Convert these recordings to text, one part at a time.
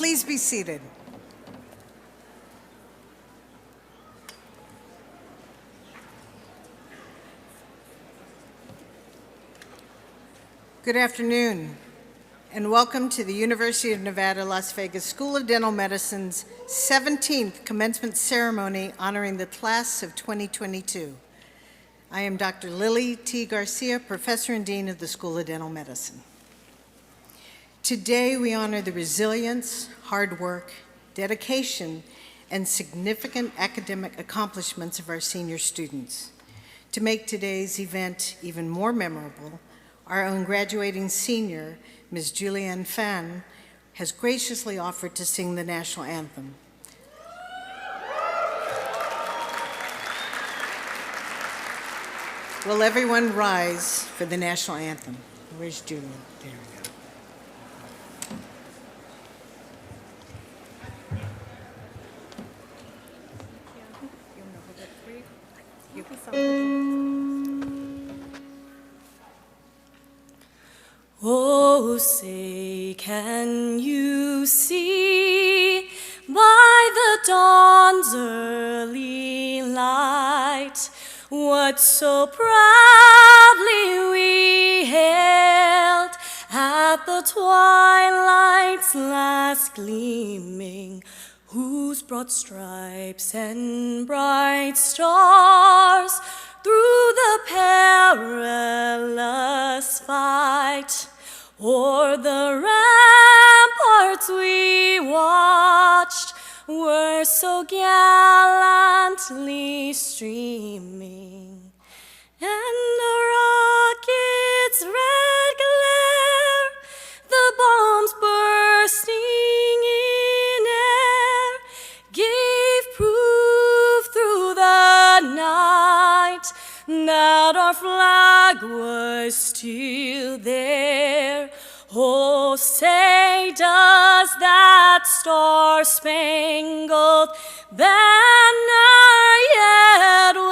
Please be seated. Good afternoon, and welcome to the University of Nevada, Las Vegas School of Dental Medicine's 17th commencement ceremony honoring the class of 2022. I am Dr. Lily T. Garcia, Professor and Dean of the School of Dental Medicine. Today, we honor the resilience, hard work, dedication, and significant academic accomplishments of our senior students. To make today's event even more memorable, our own graduating senior, Ms. Julianne Fan, has graciously offered to sing the national anthem. Will everyone rise for the national anthem? Where's Julian? There we go. Oh, say, can you see by the dawn's early light what so proudly we hailed at the twilight's last gleaming, whose broad stripes and bright stars through the perilous fight o'er the ramparts we watched were so gallantly streaming, and the rocket's red glare, the bombs bursting in air, gave proof through the night that our flag was still there. Oh, say, does that star-spangled banner yet wave?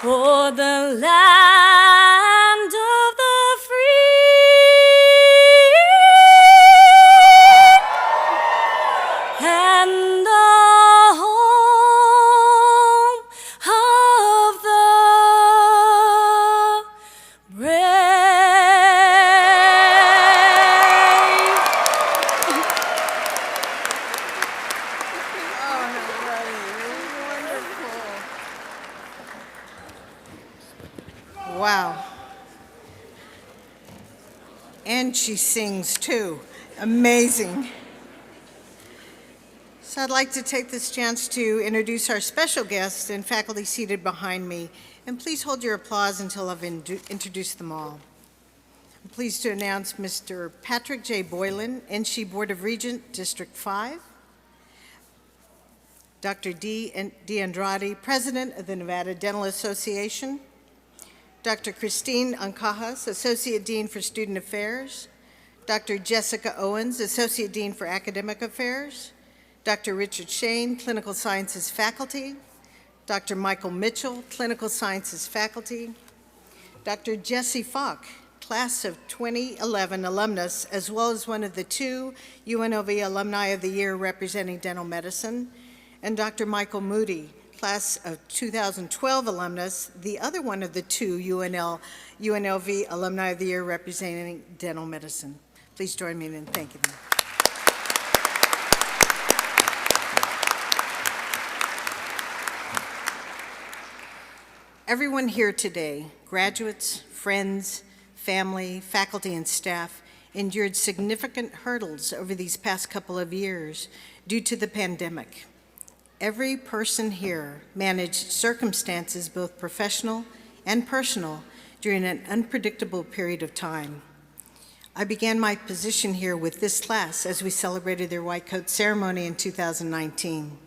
For the land of the free and the home of the brave. Wow. And she sings too. Amazing. So I'd like to take this chance to introduce our special guests and faculty seated behind me. And please hold your applause until I've introduced them all. I'm pleased to announce Mr. Patrick J. Boylan, NSHE Board of Regent, District 5. Dr. D. Andrade, President of the Nevada Dental Association. Dr. Christine Ancajas, Associate Dean for Student Affairs. Dr. Jessica Owens, Associate Dean for Academic Affairs. Dr. Richard Shane, Clinical Sciences Faculty. Dr. Michael Mitchell, Clinical Sciences Faculty. Dr. Jesse Falk, Class of 2011 alumnus, as well as one of the 2 UNLV Alumni of the Year representing dental medicine. And Dr. Michael Moody, Class of 2012 alumnus, the other one of the 2 UNLV Alumni of the Year representing dental medicine. Please join me in thanking them. Everyone here today, graduates, friends, family, faculty, and staff, endured significant hurdles over these past couple of years due to the pandemic. Every person here managed circumstances, both professional and personal, during an unpredictable period of time. I began my position here with this class as we celebrated their white coat ceremony in 2019.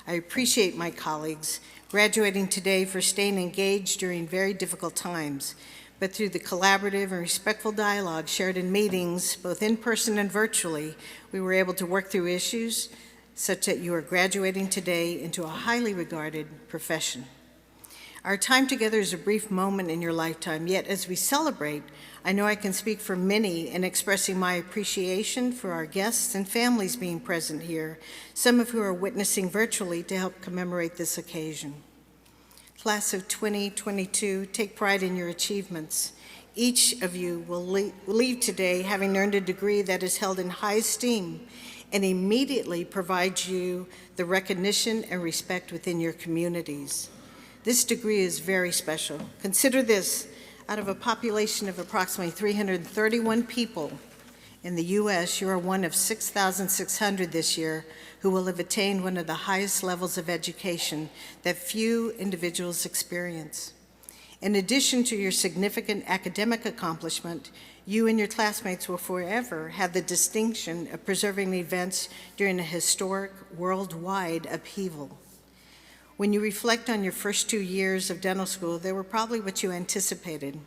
I appreciate my colleagues graduating today for staying engaged during very difficult times, but through the collaborative and respectful dialogue shared in meetings, both in person and virtually, we were able to work through issues such that you are graduating today into a highly regarded profession. Our time together is a brief moment in your lifetime, yet as we celebrate, I know I can speak for many in expressing my appreciation for our guests and families being present here, some of who are witnessing virtually to help commemorate this occasion. Class of 2022, take pride in your achievements. Each of you will leave today having earned a degree that is held in high esteem and immediately provides you the recognition and respect within your communities. This degree is very special. Consider this, out of a population of approximately 331 people in the U.S., you are one of 6,600 this year who will have attained one of the highest levels of education that few individuals experience. In addition to your significant academic accomplishment, you and your classmates will forever have the distinction of preserving events during a historic worldwide upheaval. When you reflect on your first 2 years of dental school, they were probably what you anticipated.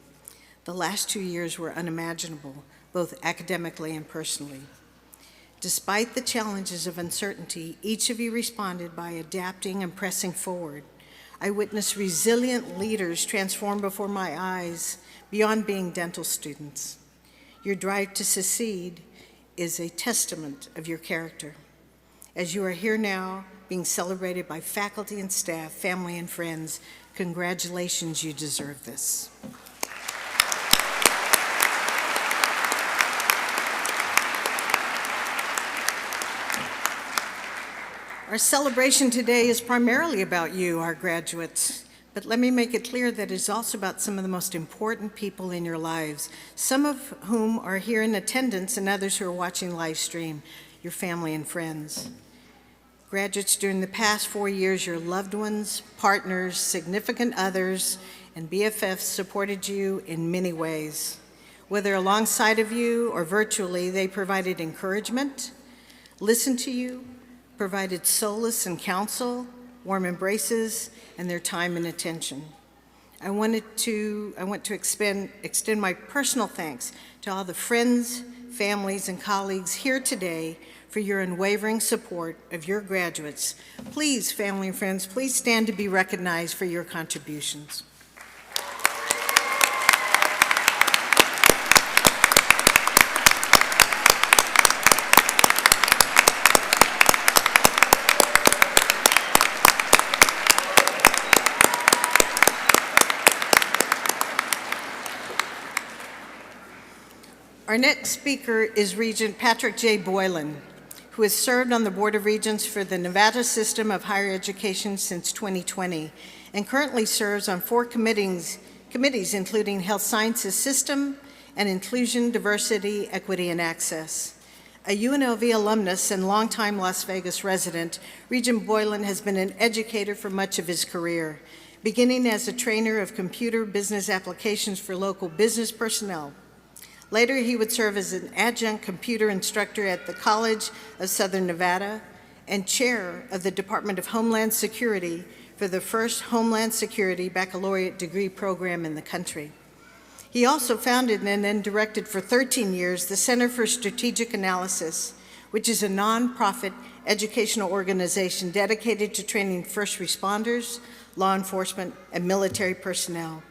The last 2 years were unimaginable, both academically and personally. Despite the challenges of uncertainty, each of you responded by adapting and pressing forward. I witnessed resilient leaders transform before my eyes beyond being dental students. Your drive to succeed is a testament of your character. As you are here now, being celebrated by faculty and staff, family and friends, congratulations, you deserve this. Our celebration today is primarily about you, our graduates, but let me make it clear that it is also about some of the most important people in your lives, some of whom are here in attendance and others who are watching live stream, your family and friends. Graduates, during the past 4 years, your loved ones, partners, significant others, and BFFs supported you in many ways. Whether alongside of you or virtually, they provided encouragement, listened to you, provided solace and counsel, warm embraces, and their time and attention. I want to extend my personal thanks to all the friends, families, and colleagues here today for your unwavering support of your graduates. Please, family and friends, please stand to be recognized for your contributions. Our next speaker is Regent Patrick J. Boylan, who has served on the Board of Regents for the Nevada System of Higher Education since 2020 and currently serves on 4 committees including Health Sciences System and Inclusion, Diversity, Equity, and Access. A UNLV alumnus and longtime Las Vegas resident, Regent Boylan has been an educator for much of his career, beginning as a trainer of computer business applications for local business personnel. Later, he would serve as an adjunct computer instructor at the College of Southern Nevada and chair of the Department of Homeland Security for the first Homeland Security baccalaureate degree program in the country. He also founded and then directed for 13 years the Center for Strategic Analysis, which is a nonprofit educational organization dedicated to training first responders, law enforcement, and military personnel.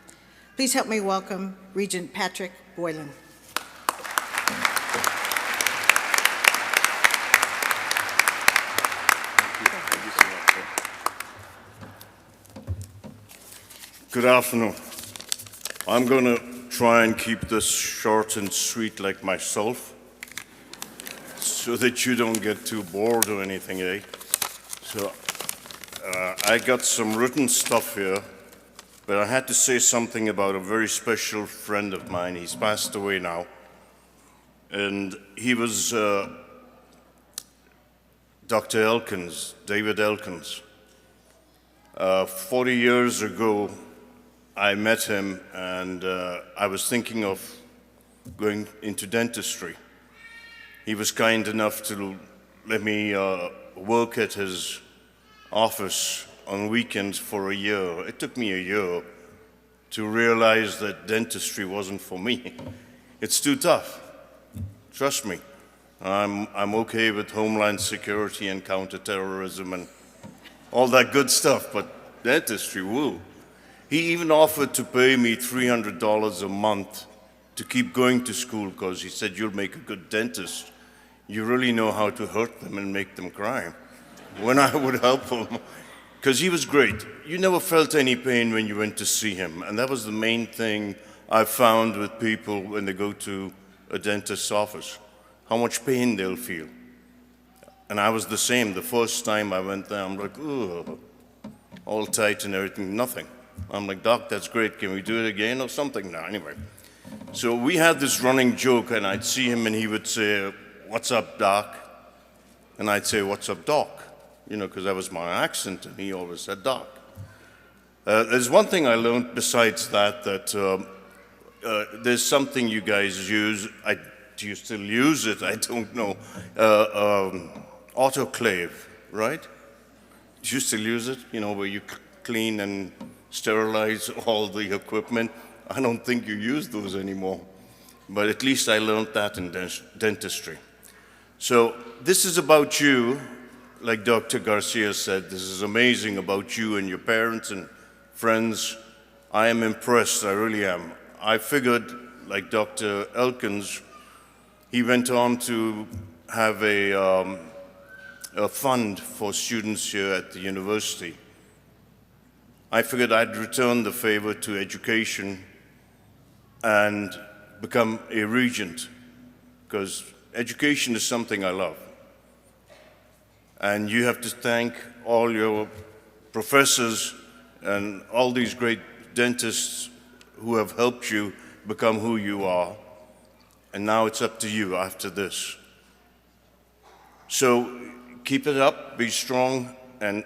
Please help me welcome Regent Patrick Boylan. Good afternoon. I'm going to try and keep this short and sweet like myself so that you don't get too bored or anything, eh? So I got some written stuff here, but I had to say something about a very special friend of mine. He's passed away now. And he was Dr. Elkins, David Elkins. 40 years ago, I met him, and I was thinking of going into dentistry. He was kind enough to let me work at his office on weekends for a year. It took me a year to realize that dentistry wasn't for me. It's too tough. Trust me. I'm okay with Homeland Security and counterterrorism and all that good stuff, but dentistry, woo. He even offered to pay me $300 a month to keep going to school because he said, "You'll make a good dentist. You really know how to hurt them and make them cry," when I would help him. Because he was great. You never felt any pain when you went to see him. And that was the main thing I found with people when they go to a dentist's office, how much pain they'll feel. And I was the same. The first time I went there, I'm like, ugh, all tight and everything, nothing. I'm like, "Doc, that's great. Can we do it again or something?" Now, anyway. So we had this running joke, and I'd see him and he would say, "What's up, Doc?" And I'd say, "What's up, Doc?" You know, because that was my accent, and he always said Doc. There's one thing I learned besides that, there's something you guys use. Do you still use it? I don't know. Autoclave, right? Do you still use it? You know, where you clean and sterilize all the equipment. I don't think you use those anymore. But at least I learned that in dentistry. So this is about you. Like Dr. Garcia said, this is amazing about you and your parents and friends. I am impressed, I really am. I figured, like Dr. Elkins, he went on to have a fund for students here at the university. I figured I'd return the favor to education and become a regent, because education is something I love. And you have to thank all your professors and all these great dentists who have helped you become who you are. And now it's up to you after this. So keep it up, be strong, and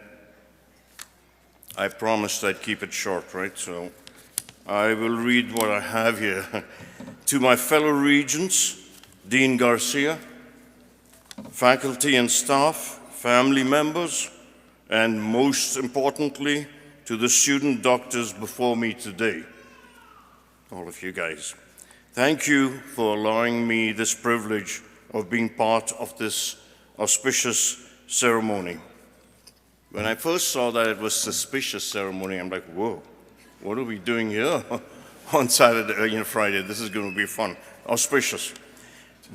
I promised I'd keep it short, right? So I will read what I have here. To my fellow regents, Dean Garcia, faculty and staff, family members, and most importantly, to the student doctors before me today, all of you guys. Thank you for allowing me this privilege of being part of this auspicious ceremony. When I first saw that it was suspicious ceremony, I'm like, whoa, what are we doing here on Saturday, Friday? This is going to be fun, auspicious.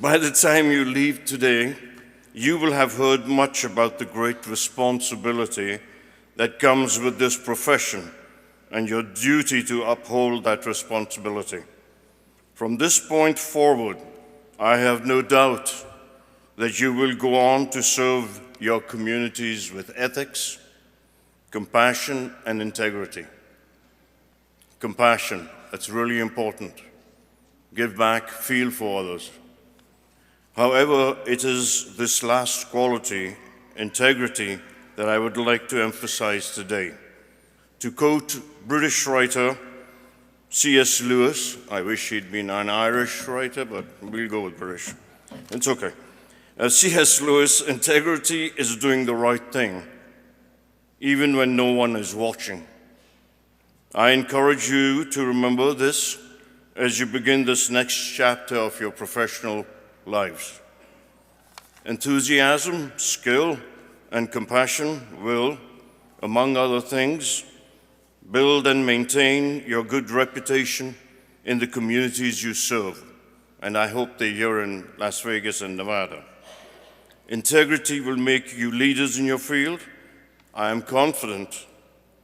By the time you leave today, you will have heard much about the great responsibility that comes with this profession and your duty to uphold that responsibility. From this point forward, I have no doubt that you will go on to serve your communities with ethics, compassion, and integrity. Compassion, that's really important. Give back, feel for others. However, it is this last quality, integrity, that I would like to emphasize today. To quote British writer C.S. Lewis, I wish he'd been an Irish writer, but we'll go with British. It's okay. C.S. Lewis, integrity is doing the right thing, even when no one is watching. I encourage you to remember this as you begin this next chapter of your professional lives. Enthusiasm, skill, and compassion will, among other things, build and maintain your good reputation in the communities you serve, and I hope they're here in Las Vegas and Nevada. Integrity will make you leaders in your field. I am confident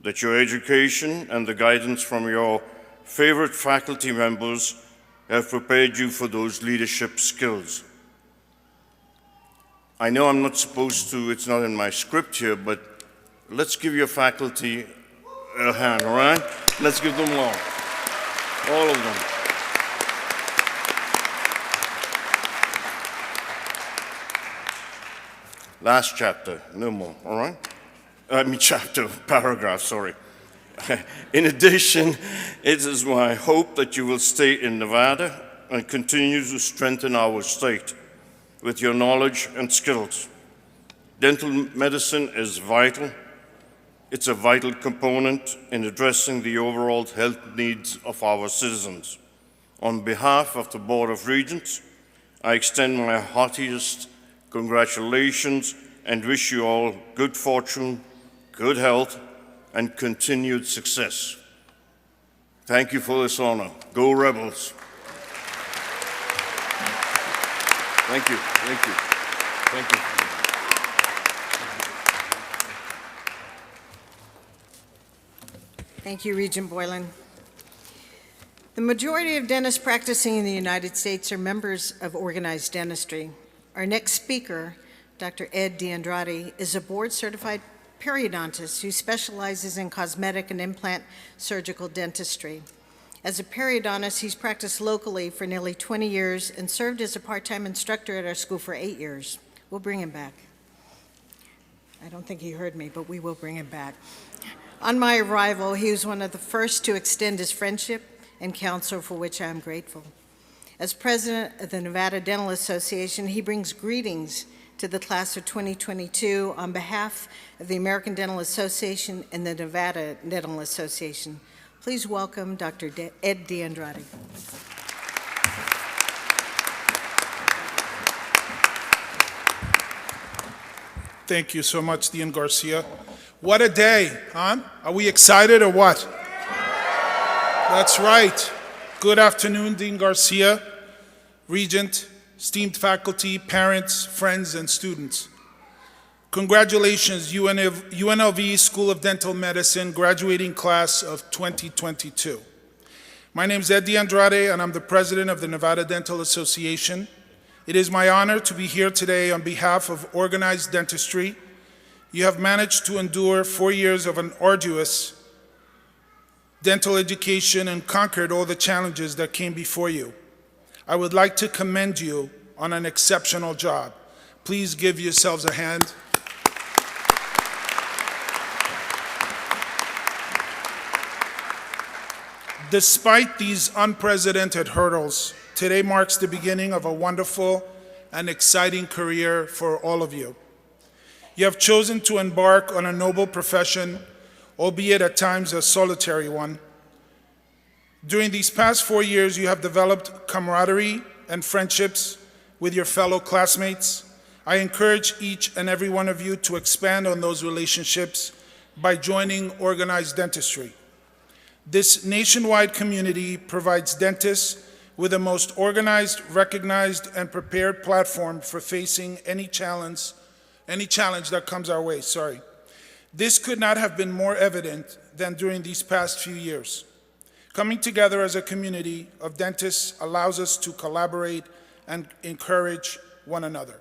that your education and the guidance from your favorite faculty members have prepared you for those leadership skills. I know I'm not supposed to, it's not in my script here, but let's give your faculty a hand, all right? Let's give them all of them. Last chapter, no more, all right? Paragraph, sorry. In addition, it is my hope that you will stay in Nevada and continue to strengthen our state with your knowledge and skills. Dental medicine is vital. It's a vital component in addressing the overall health needs of our citizens. On behalf of the Board of Regents, I extend my heartiest congratulations and wish you all good fortune, good health, and continued success. Thank you for this honor. Go Rebels. Thank you, thank you, thank you. Thank you, Regent Boylan. The majority of dentists practicing in the United States are members of organized dentistry. Our next speaker, Dr. Ed DeAndrade, is a board-certified periodontist who specializes in cosmetic and implant surgical dentistry. As a periodontist, he's practiced locally for nearly 20 years and served as a part-time instructor at our school for 8 years. We'll bring him back. I don't think he heard me, but we will bring him back. On my arrival, he was one of the first to extend his friendship and counsel, for which I am grateful. As president of the Nevada Dental Association, he brings greetings to the class of 2022 on behalf of the American Dental Association and the Nevada Dental Association. Please welcome Dr. Ed DeAndrade. Thank you so much, Dean Garcia. What a day, huh? Are we excited or what? That's right. Good afternoon, Dean Garcia, Regent, esteemed faculty, parents, friends, and students. Congratulations, UNLV School of Dental Medicine graduating class of 2022. My name is Ed DeAndrade, and I'm the president of the Nevada Dental Association. It is my honor to be here today on behalf of organized dentistry. You have managed to endure 4 years of an arduous dental education and conquered all the challenges that came before you. I would like to commend you on an exceptional job. Please give yourselves a hand. Despite these unprecedented hurdles, today marks the beginning of a wonderful and exciting career for all of you. You have chosen to embark on a noble profession, albeit at times a solitary one. During these past 4 years, you have developed camaraderie and friendships with your fellow classmates. I encourage each and every one of you to expand on those relationships by joining organized dentistry. This nationwide community provides dentists with the most organized, recognized, and prepared platform for facing any challenge that comes our way. This could not have been more evident than during these past few years. Coming together as a community of dentists allows us to collaborate and encourage one another.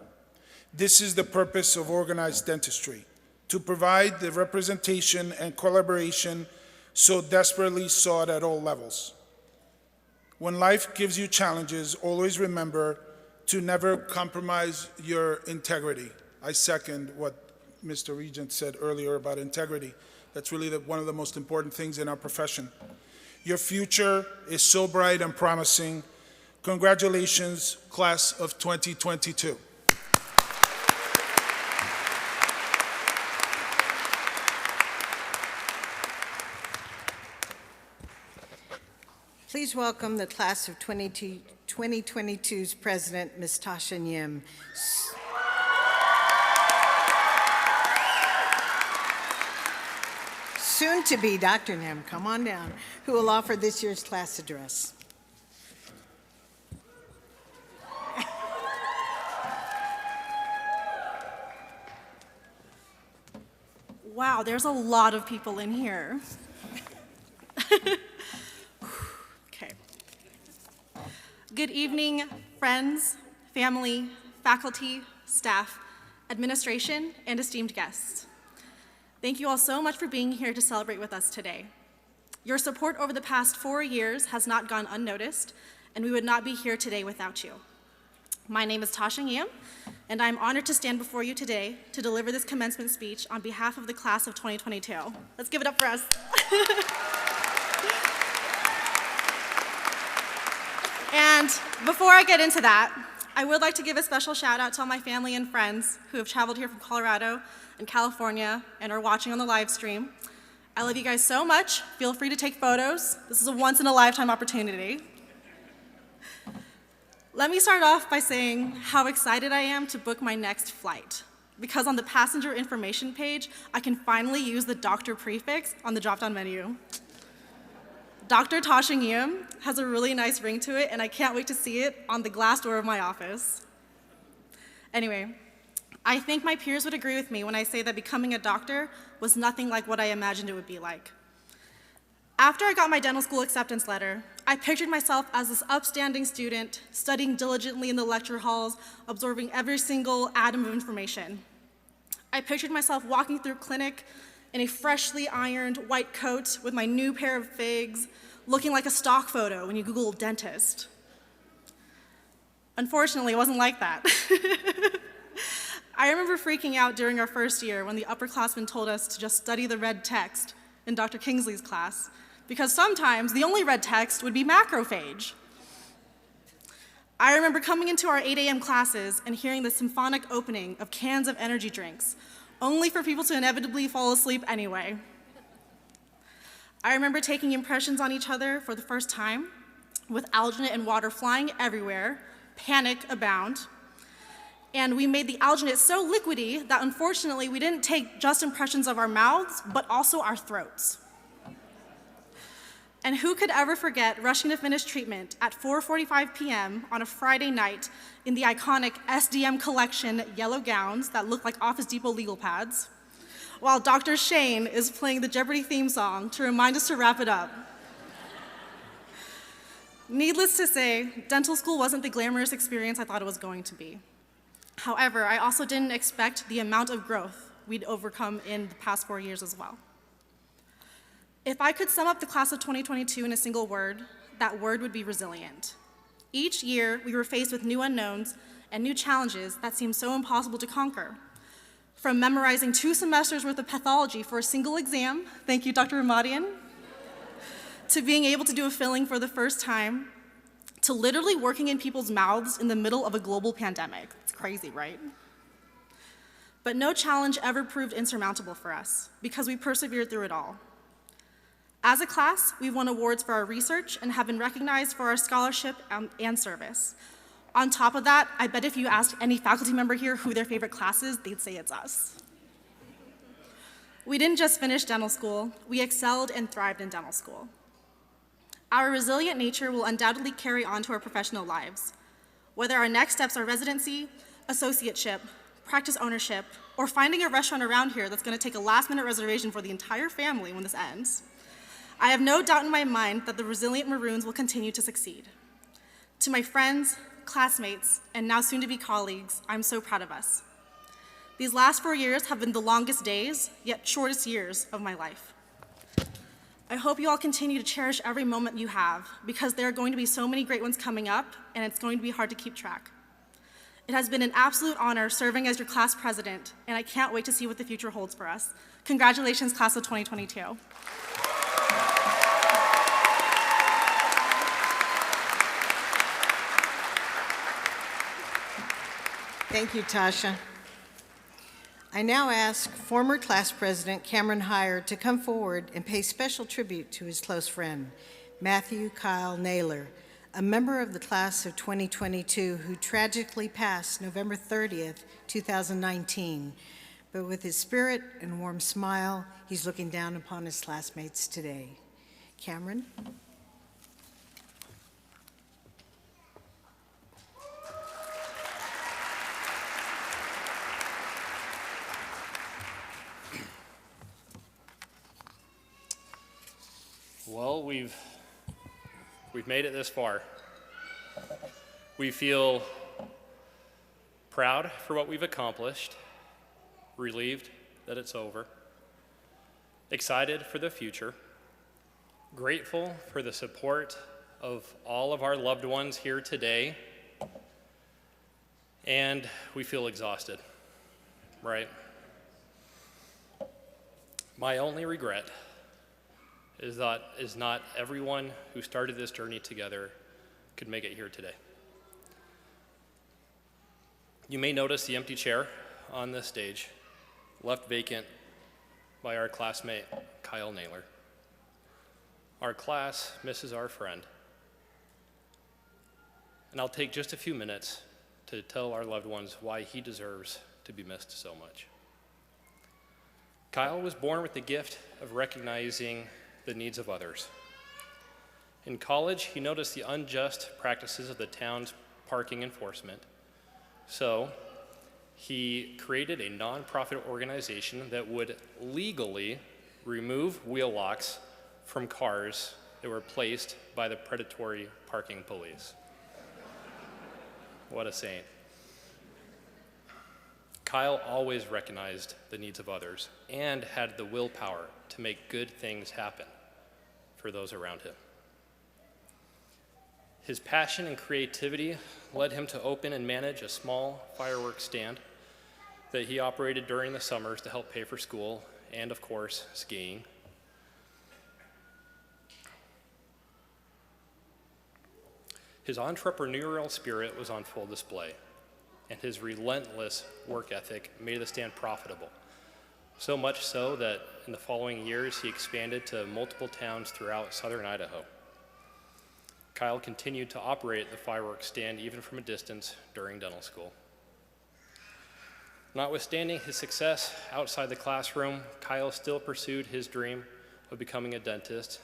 This is the purpose of organized dentistry, to provide the representation and collaboration so desperately sought at all levels. When life gives you challenges, always remember to never compromise your integrity. I second what Mr. Regent said earlier about integrity. That's really one of the most important things in our profession. Your future is so bright and promising. Congratulations, class of 2022. Please welcome the class of 2022's president, Ms. Tasha Yim. Soon to be Dr. Nim, come on down, who will offer this year's class address. Wow, there's a lot of people in here. Okay. Good evening, friends, family, faculty, staff, administration, and esteemed guests. Thank you all so much for being here to celebrate with us today. Your support over the past 4 years has not gone unnoticed, and we would not be here today without you. My name is Tasha Yim, and I'm honored to stand before you today to deliver this commencement speech on behalf of the class of 2022. Let's give it up for us. And before I get into that, I would like to give a special shout out to all my family and friends who have traveled here from Colorado and California and are watching on the live stream. I love you guys so much. Feel free to take photos. This is a once-in-a-lifetime opportunity. Let me start off by saying how excited I am to book my next flight, because on the passenger information page, I can finally use the doctor prefix on the drop-down menu. Dr. Tasha Nguyen has a really nice ring to it, and I can't wait to see it on the glass door of my office. Anyway, I think my peers would agree with me when I say that becoming a doctor was nothing like what I imagined it would be like. After I got my dental school acceptance letter, I pictured myself as this upstanding student, studying diligently in the lecture halls, absorbing every single atom of information. I pictured myself walking through clinic in a freshly ironed white coat with my new pair of figs, looking like a stock photo when you Google dentist. Unfortunately, it wasn't like that. I remember freaking out during our first year when the upperclassmen told us to just study the red text in Dr. Kingsley's class, because sometimes the only red text would be macrophage. I remember coming into our 8 a.m. classes and hearing the symphonic opening of cans of energy drinks, only for people to inevitably fall asleep anyway. I remember taking impressions on each other for the first time, with alginate and water flying everywhere, panic abound. And we made the alginate so liquidy that unfortunately we didn't take just impressions of our mouths, but also our throats. And who could ever forget rushing to finish treatment at 4:45 p.m. on a Friday night in the iconic SDM collection yellow gowns that look like Office Depot legal pads, while Dr. Shane is playing the Jeopardy theme song to remind us to wrap it up. Needless to say, dental school wasn't the glamorous experience I thought it was going to be. However, I also didn't expect the amount of growth we'd overcome in the past 4 years as well. If I could sum up the class of 2022 in a single word, that word would be resilient. Each year, we were faced with new unknowns and new challenges that seemed so impossible to conquer. From memorizing 2 semesters worth of pathology for a single exam, thank you, Dr. Ramadian, to being able to do a filling for the first time, to literally working in people's mouths in the middle of a global pandemic. It's crazy, right? But no challenge ever proved insurmountable for us because we persevered through it all. As a class, we've won awards for our research and have been recognized for our scholarship and service. On top of that, I bet if you asked any faculty member here who their favorite class is, they'd say it's us. We didn't just finish dental school, we excelled and thrived in dental school. Our resilient nature will undoubtedly carry on to our professional lives. Whether our next steps are residency, associateship, practice ownership, or finding a restaurant around here that's going to take a last-minute reservation for the entire family when this ends, I have no doubt in my mind that the resilient Maroons will continue to succeed. To my friends, classmates, and now soon-to-be colleagues, I'm so proud of us. These last 4 years have been the longest days, yet shortest years of my life. I hope you all continue to cherish every moment you have, because there are going to be so many great ones coming up, and it's going to be hard to keep track. It has been an absolute honor serving as your class president, and I can't wait to see what the future holds for us. Congratulations, class of 2022. Thank you, Tasha. I now ask former class president Cameron Heyer to come forward and pay special tribute to his close friend, Matthew Kyle Naylor, a member of the class of 2022 who tragically passed November 30th, 2019. But with his spirit and warm smile, he's looking down upon his classmates today. Cameron? Well, we've made it this far. We feel proud for what we've accomplished, relieved that it's over, excited for the future, grateful for the support of all of our loved ones here today, and we feel exhausted, right? My only regret is not everyone who started this journey together could make it here today. You may notice the empty chair on this stage, left vacant by our classmate, Kyle Naylor. Our class misses our friend. And I'll take just a few minutes to tell our loved ones why he deserves to be missed so much. Kyle was born with the gift of recognizing the needs of others. In college, he noticed the unjust practices of the town's parking enforcement. So he created a nonprofit organization that would legally remove wheel locks from cars that were placed by the predatory parking police. What a saint. Kyle always recognized the needs of others and had the willpower to make good things happen for those around him. His passion and creativity led him to open and manage a small fireworks stand that he operated during the summers to help pay for school and, of course, skiing. His entrepreneurial spirit was on full display, and his relentless work ethic made the stand profitable. So much so that in the following years, he expanded to multiple towns throughout southern Idaho. Kyle continued to operate the fireworks stand even from a distance during dental school. Notwithstanding his success outside the classroom, Kyle still pursued his dream of becoming a dentist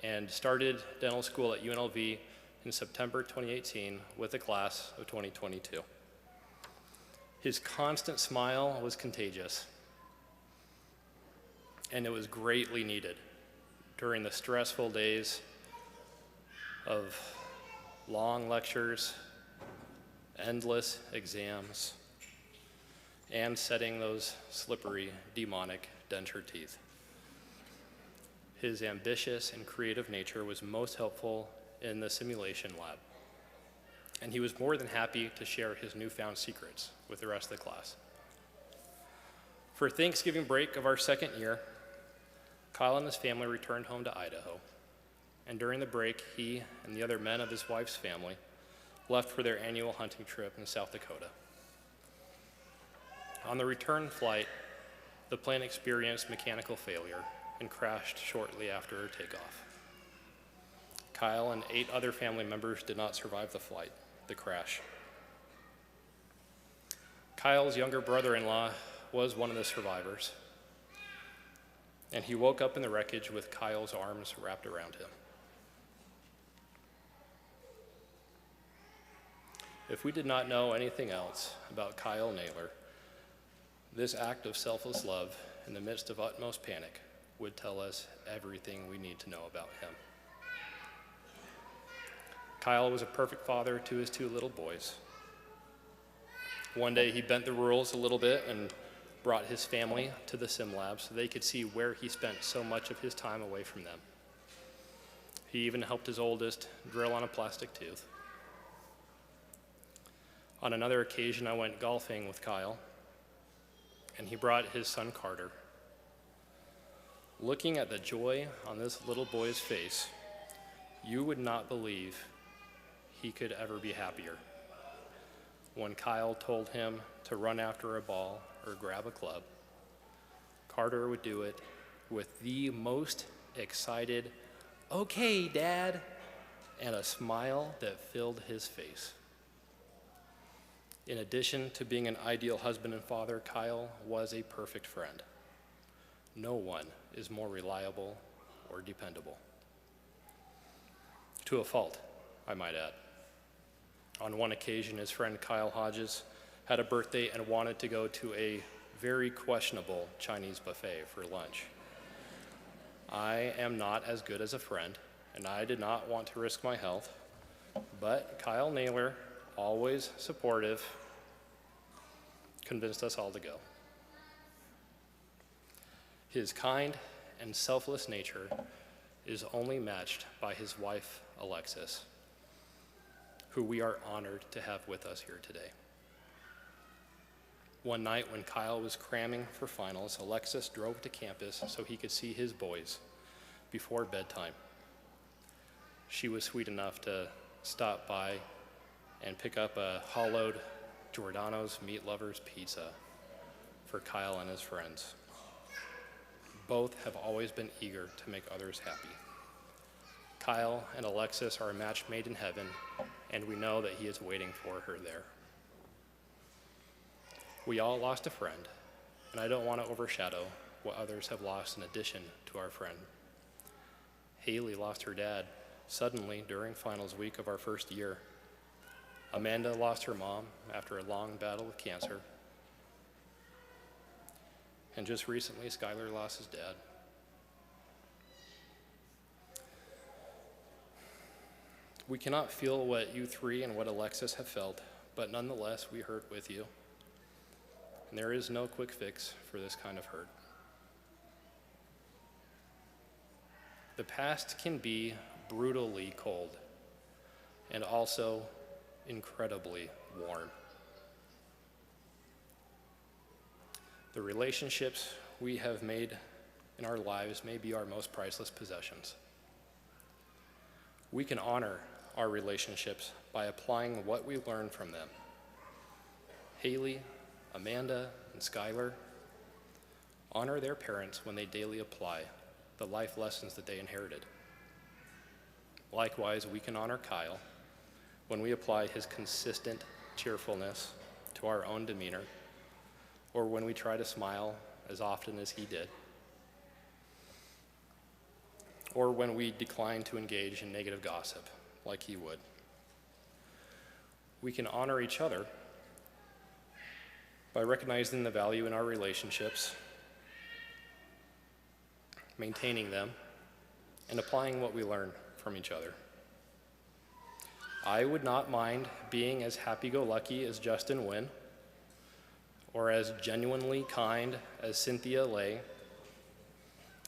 and started dental school at UNLV in September 2018 with the class of 2022. His constant smile was contagious, and it was greatly needed during the stressful days of long lectures, endless exams, and setting those slippery, demonic denture teeth. His ambitious and creative nature was most helpful in the simulation lab, and he was more than happy to share his newfound secrets with the rest of the class. For Thanksgiving break of our second year, Kyle and his family returned home to Idaho, and during the break, he and the other men of his wife's family left for their annual hunting trip in South Dakota. On the return flight, the plane experienced mechanical failure and crashed shortly after takeoff. Kyle and 8 other family members did not survive the crash. Kyle's younger brother-in-law was one of the survivors, and he woke up in the wreckage with Kyle's arms wrapped around him. If we did not know anything else about Kyle Naylor, this act of selfless love in the midst of utmost panic would tell us everything we need to know about him. Kyle was a perfect father to his 2 little boys. One day he bent the rules a little bit and brought his family to the sim lab so they could see where he spent so much of his time away from them. He even helped his oldest drill on a plastic tooth. On another occasion, I went golfing with Kyle, and he brought his son Carter. Looking at the joy on this little boy's face, you would not believe he could ever be happier. When Kyle told him to run after a ball or grab a club, Carter would do it with the most excited, "Okay, Dad," and a smile that filled his face. In addition to being an ideal husband and father, Kyle was a perfect friend. No one is more reliable or dependable. To a fault, I might add. On one occasion, his friend Kyle Hodges had a birthday and wanted to go to a very questionable Chinese buffet for lunch. I am not as good as a friend, and I did not want to risk my health, but Kyle Naylor, always supportive, convinced us all to go. His kind and selfless nature is only matched by his wife, Alexis, who we are honored to have with us here today. One night when Kyle was cramming for finals, Alexis drove to campus so he could see his boys before bedtime. She was sweet enough to stop by and pick up a hollowed Giordano's Meat Lovers pizza for Kyle and his friends. Both have always been eager to make others happy. Kyle and Alexis are a match made in heaven, and we know that he is waiting for her there. We all lost a friend, and I don't want to overshadow what others have lost in addition to our friend. Haley lost her dad Suddenly, during finals week of our first year, Amanda lost her mom after a long battle with cancer. And just recently, Skylar lost his dad. We cannot feel what you three and what Alexis have felt, but nonetheless, we hurt with you. And there is no quick fix for this kind of hurt. The past can be brutally cold and also incredibly warm. The relationships we have made in our lives may be our most priceless possessions. We can honor our relationships by applying what we learn from them. Haley, Amanda, and Skylar honor their parents when they daily apply the life lessons that they inherited. Likewise, we can honor Kyle when we apply his consistent cheerfulness to our own demeanor, or when we try to smile as often as he did, or when we decline to engage in negative gossip like he would. We can honor each other by recognizing the value in our relationships, maintaining them, and applying what we learn from each other. I would not mind being as happy-go-lucky as Justin Wynn, or as genuinely kind as Cynthia Lay,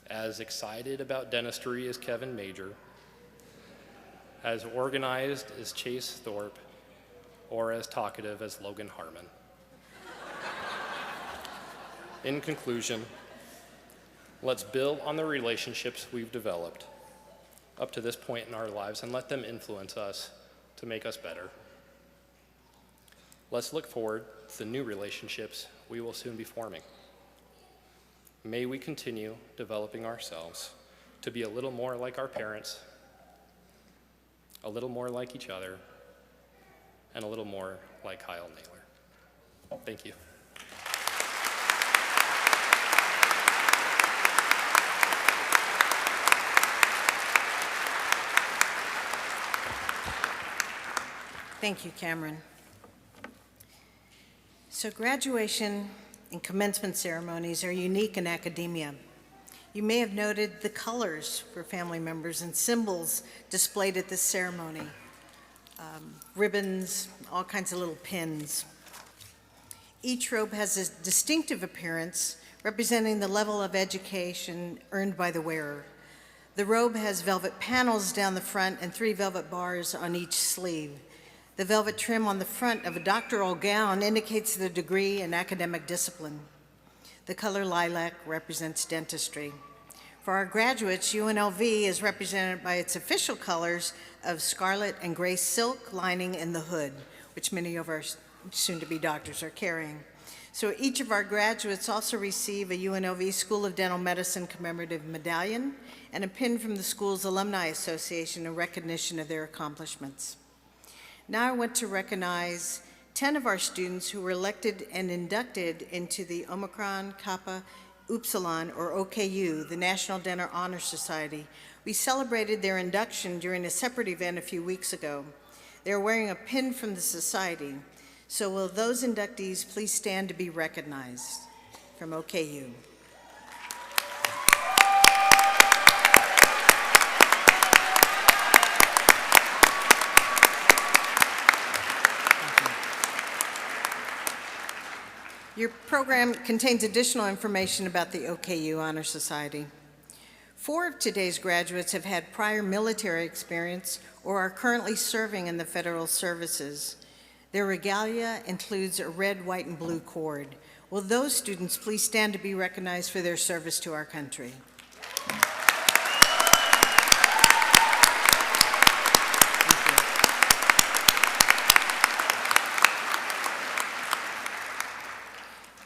as excited about dentistry as Kevin Major, as organized as Chase Thorpe, or as talkative as Logan Harmon. In conclusion, let's build on the relationships we've developed up to this point in our lives and let them influence us to make us better. Let's look forward to the new relationships we will soon be forming. May we continue developing ourselves to be a little more like our parents, a little more like each other, and a little more like Kyle Naylor. Thank you. Thank you, Cameron. So graduation and commencement ceremonies are unique in academia. You may have noted the colors for family members and symbols displayed at this ceremony. Ribbons, all kinds of little pins. Each robe has a distinctive appearance representing the level of education earned by the wearer. The robe has velvet panels down the front and 3 velvet bars on each sleeve. The velvet trim on the front of a doctoral gown indicates the degree and academic discipline. The color lilac represents dentistry. For our graduates, UNLV is represented by its official colors of scarlet and gray silk lining in the hood, which many of our soon-to-be doctors are carrying. So each of our graduates also receive a UNLV School of Dental Medicine commemorative medallion and a pin from the school's Alumni Association in recognition of their accomplishments. Now I want to recognize 10 of our students who were elected and inducted into the Omicron Kappa Upsilon, or OKU, the National Dental Honor Society. We celebrated their induction during a separate event a few weeks ago. They're wearing a pin from the society. So will those inductees please stand to be recognized from OKU? Your program contains additional information about the OKU Honor Society. 4 of today's graduates have had prior military experience or are currently serving in the federal services. Their regalia includes a red, white, and blue cord. Will those students please stand to be recognized for their service to our country? Thank you.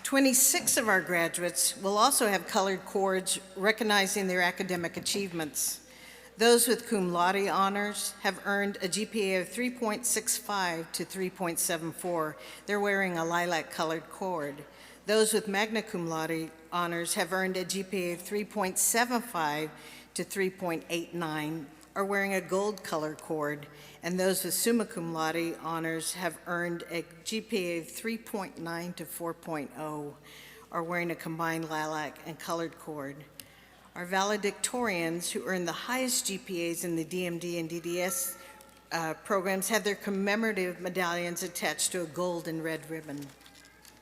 26 of our graduates will also have colored cords recognizing their academic achievements. Those with cum laude honors have earned a GPA of 3.65 to 3.74. They're wearing a lilac-colored cord. Those with magna cum laude honors have earned a GPA of 3.75 to 3.89. are wearing a gold color cord, and those with summa cum laude honors have earned a GPA of 3.9 to 4.0, are wearing a combined lilac and colored cord. Our valedictorians, who earned the highest GPAs in the DMD and DDS programs, have their commemorative medallions attached to a gold and red ribbon.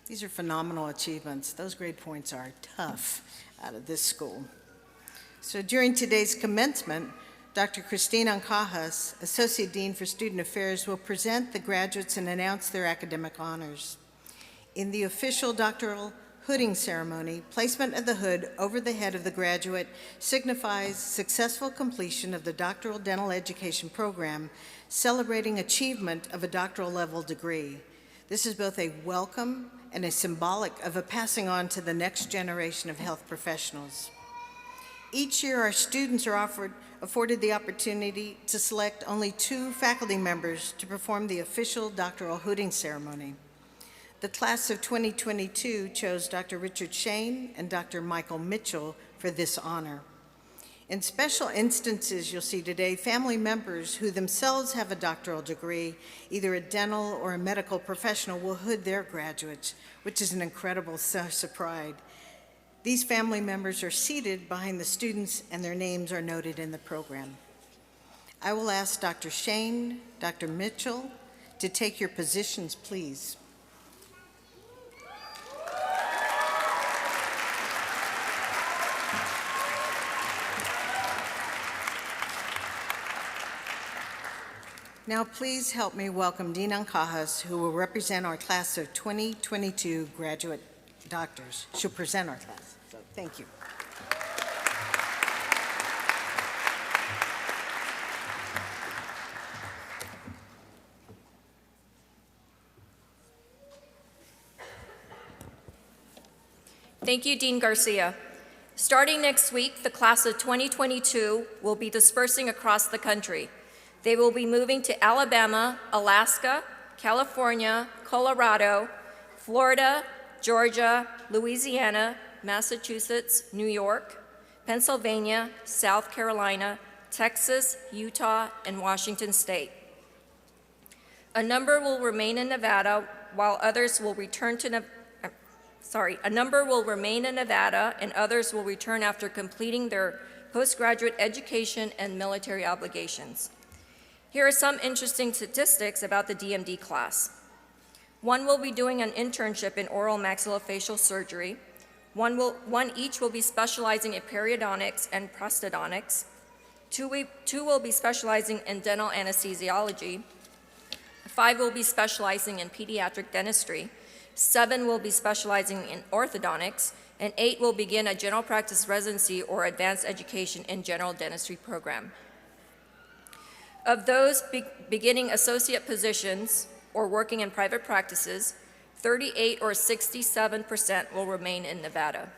These are phenomenal achievements. Those grade points are tough out of this school. So during today's commencement, Dr. Christine Ancajas, Associate Dean for Student Affairs, will present the graduates and announce their academic honors. In the official doctoral hooding ceremony, placement of the hood over the head of the graduate signifies successful completion of the doctoral dental education program, celebrating achievement of a doctoral level degree. This is both a welcome and a symbolic of a passing on to the next generation of health professionals. Each year, our students are afforded the opportunity to select only 2 faculty members to perform the official doctoral hooding ceremony. The class of 2022 chose Dr. Richard Shane and Dr. Michael Mitchell for this honor. In special instances you'll see today, family members who themselves have a doctoral degree, either a dental or a medical professional, will hood their graduates, which is an incredible source of pride. These family members are seated behind the students and their names are noted in the program. I will ask Dr. Shane, Dr. Mitchell to take your positions, please. Now please help me welcome Dean Ancajas, who will represent our class of 2022 graduate doctors. She'll present our class, so thank you. Thank you, Dean Garcia. Starting next week, the class of 2022 will be dispersing across the country. They will be moving to Alabama, Alaska, California, Colorado, Florida, Georgia, Louisiana, Massachusetts, New York, Pennsylvania, South Carolina, Texas, Utah, and Washington State. A number will remain in Nevada while others will return to a number will remain in Nevada and others will return after completing their postgraduate education and military obligations. Here are some interesting statistics about the DMD class. 1 will be doing an internship in oral maxillofacial surgery. 1 each will be specializing in periodontics and prosthodontics. 2 will be specializing in dental anesthesiology. 5 will be specializing in pediatric dentistry. 7 will be specializing in orthodontics, and 8 will begin a general practice residency or advanced education in general dentistry program. Of those beginning associate positions or working in private practices, 38 or 67% will remain in Nevada.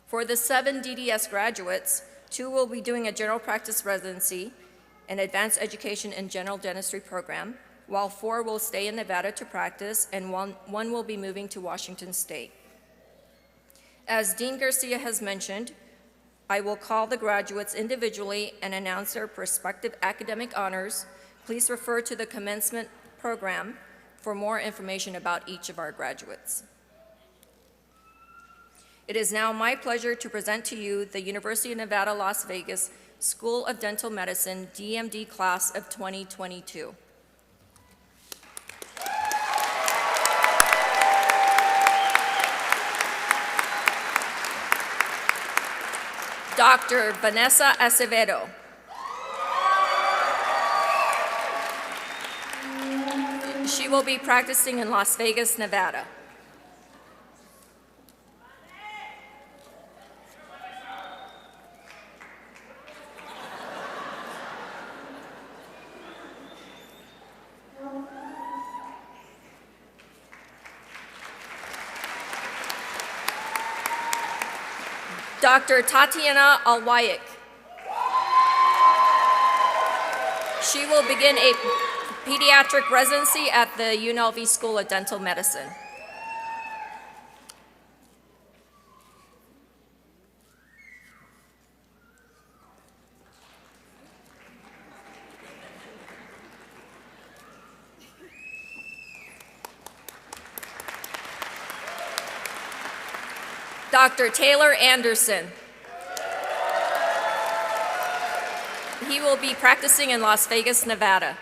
For the 7 DDS graduates, 2 will be doing a general practice residency and advanced education in general dentistry program, while 4 will stay in Nevada to practice and one will be moving to Washington State. As Dean Garcia has mentioned, I will call the graduates individually and announce their prospective academic honors. Please refer to the commencement program for more information about each of our graduates. It is now my pleasure to present to you the University of Nevada, Las Vegas School of Dental Medicine DMD class of 2022. Dr. Vanessa Acevedo. She will be practicing in Las Vegas, Nevada. Dr. Tatiana Alwayek. She will begin a pediatric residency at the UNLV School of Dental Medicine. Dr. Taylor Anderson. He will be practicing in Las Vegas, Nevada.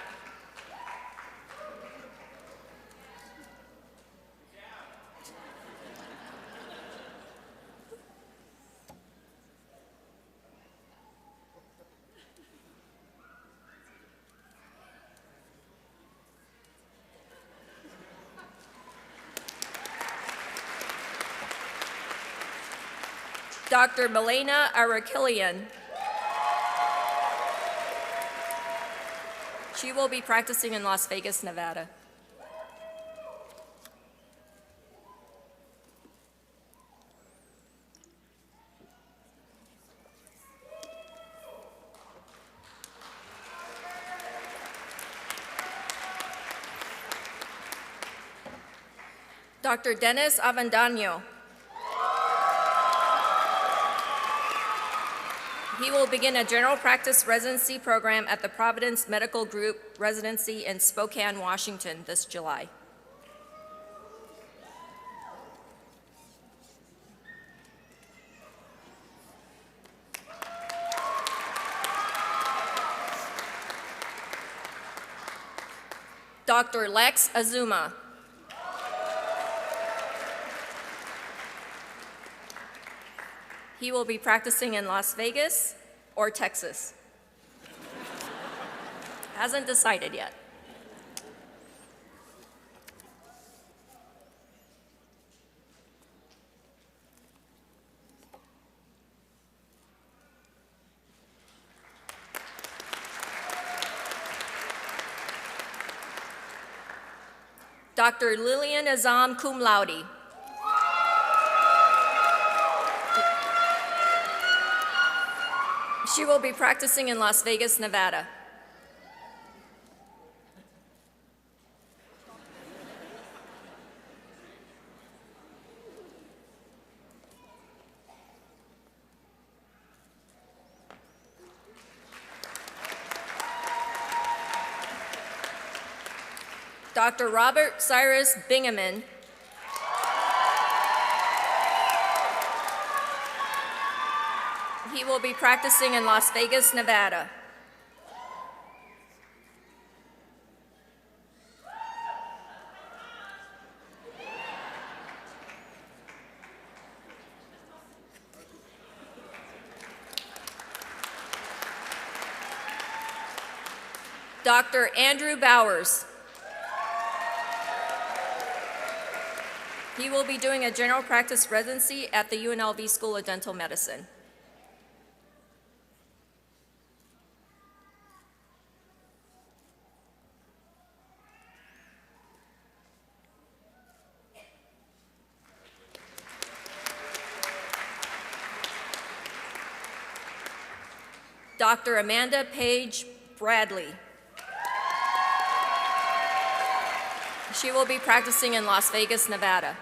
Dr. Milena Arakilian. She will be practicing in Las Vegas, Nevada. Dr. Dennis Avendano. He will begin a general practice residency program at the Providence Medical Group Residency in Spokane, Washington this July. Dr. Lex Azuma. He will be practicing in Las Vegas or Texas. Hasn't decided yet. Dr. Lillian Azam, cum laude. She will be practicing in Las Vegas, Nevada. Dr. Robert Cyrus Bingaman. He will be practicing in Las Vegas, Nevada. Dr. Andrew Bowers. He will be doing a general practice residency at the UNLV School of Dental Medicine. Dr. Amanda Page Bradley. She will be practicing in Las Vegas, Nevada.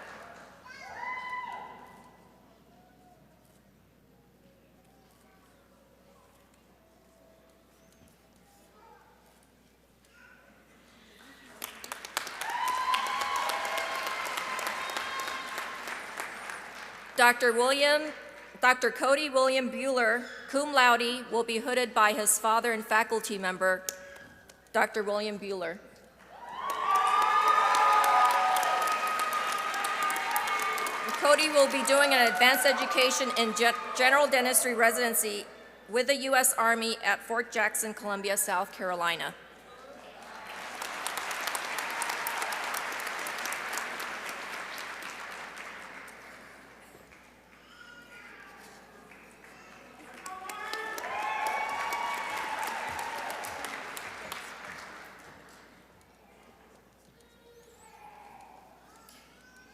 Dr. Cody William Bueller, cum laude, will be hooded by his father and faculty member, Dr. William Bueller. Cody will be doing an advanced education in general dentistry residency with the U.S. Army at Fort Jackson, Columbia, South Carolina.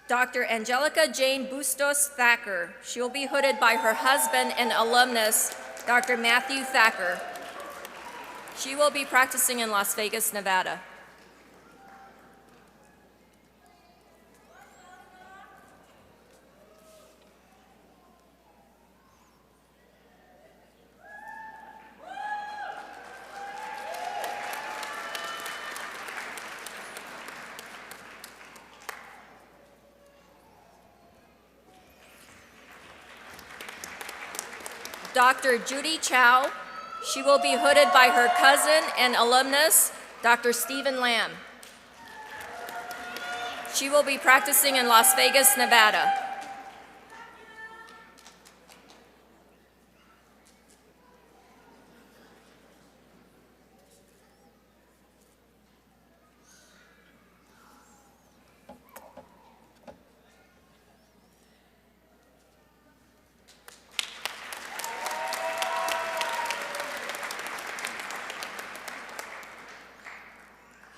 Dr. Angelica Jane Bustos Thacker. She will be hooded by her husband and alumnus, Dr. Matthew Thacker. She will be practicing in Las Vegas, Nevada. Dr. Judy Chow. She will be hooded by her cousin and alumnus, Dr. Stephen Lamb. She will be practicing in Las Vegas, Nevada.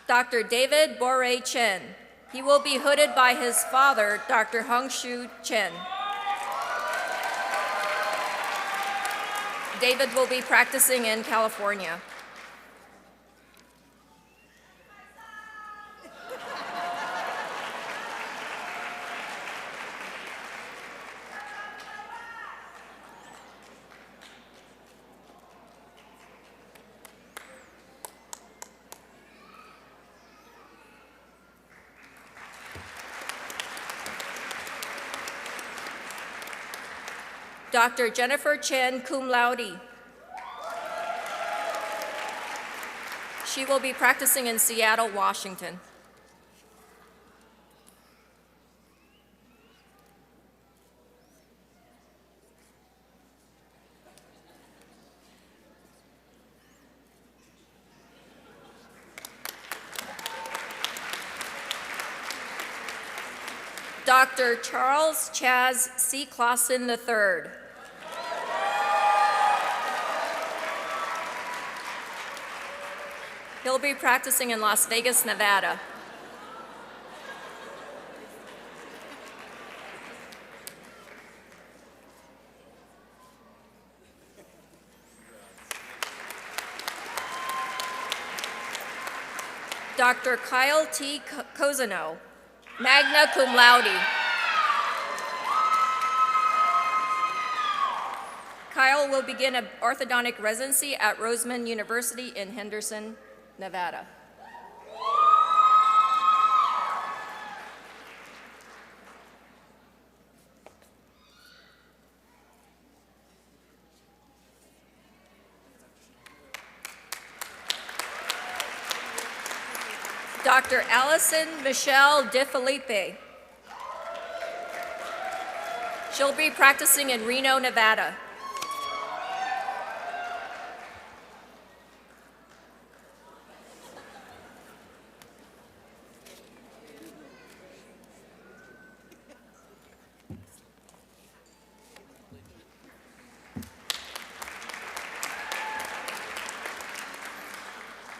Dr. David Bore Chen. He will be hooded by his father, Dr. Hongshu Chen. David will be practicing in California. Dr. Jennifer Chen, cum laude. She will be practicing in Seattle, Washington. Dr. Charles Chaz C. Clausen III. He'll be practicing in Las Vegas, Nevada. Dr. Kyle T. Cozano, magna cum laude. Kyle will begin an orthodontic residency at Roseman University in Henderson, Nevada. Dr. Allison Michelle DeFelipe. She'll be practicing in Reno, Nevada.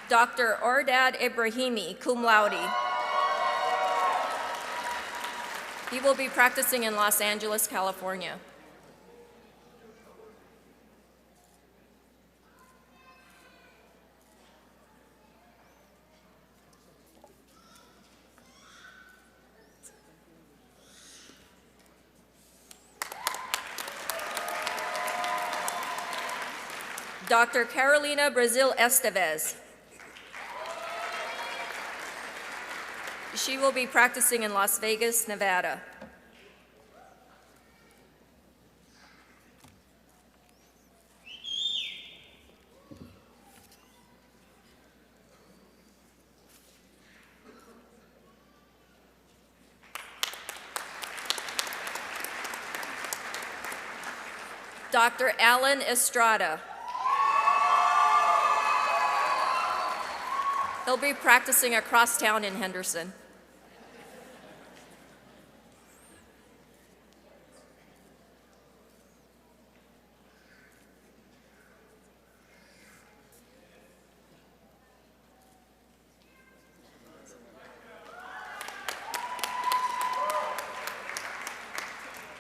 Dr. Ordad Ibrahimi, cum laude. He will be practicing in Los Angeles, California. Dr. Carolina Brazil Estevez. She will be practicing in Las Vegas, Nevada. Dr. Alan Estrada. He'll be practicing across town in Henderson.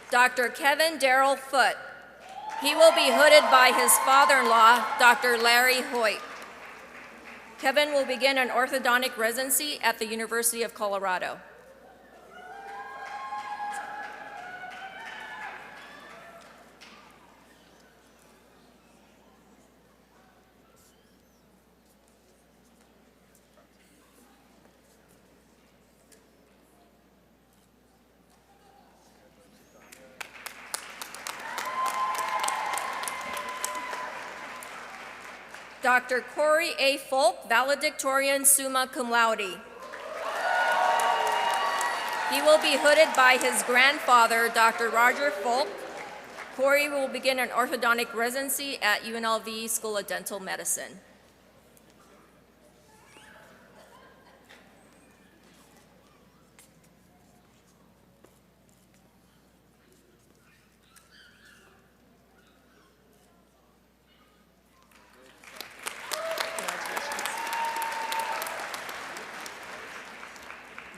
Dr. Kevin Darrell Foote. He will be hooded by his father-in-law, Dr. Larry Hoyt. Kevin will begin an orthodontic residency at the University of Colorado. Dr. Corey A. Folk, valedictorian, summa cum laude. He will be hooded by his grandfather, Dr. Roger Folk. Corey will begin an orthodontic residency at UNLV School of Dental Medicine.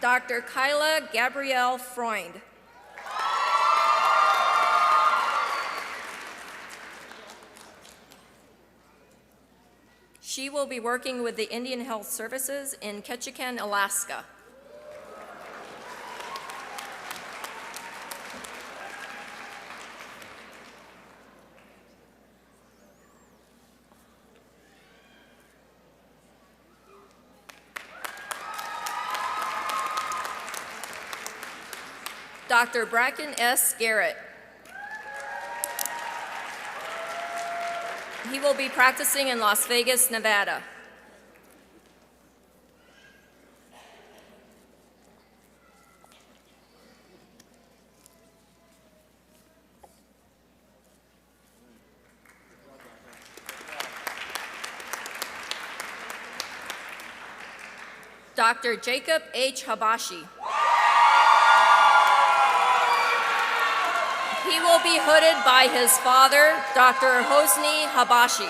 Dr. Kyla Gabrielle Freund. She will be working with the Indian Health Services in Ketchikan, Alaska. Dr. Bracken S. Garrett. He will be practicing in Las Vegas, Nevada. Dr. Jacob H. Habashi. He will be hooded by his father, Dr. Hosni Habashi.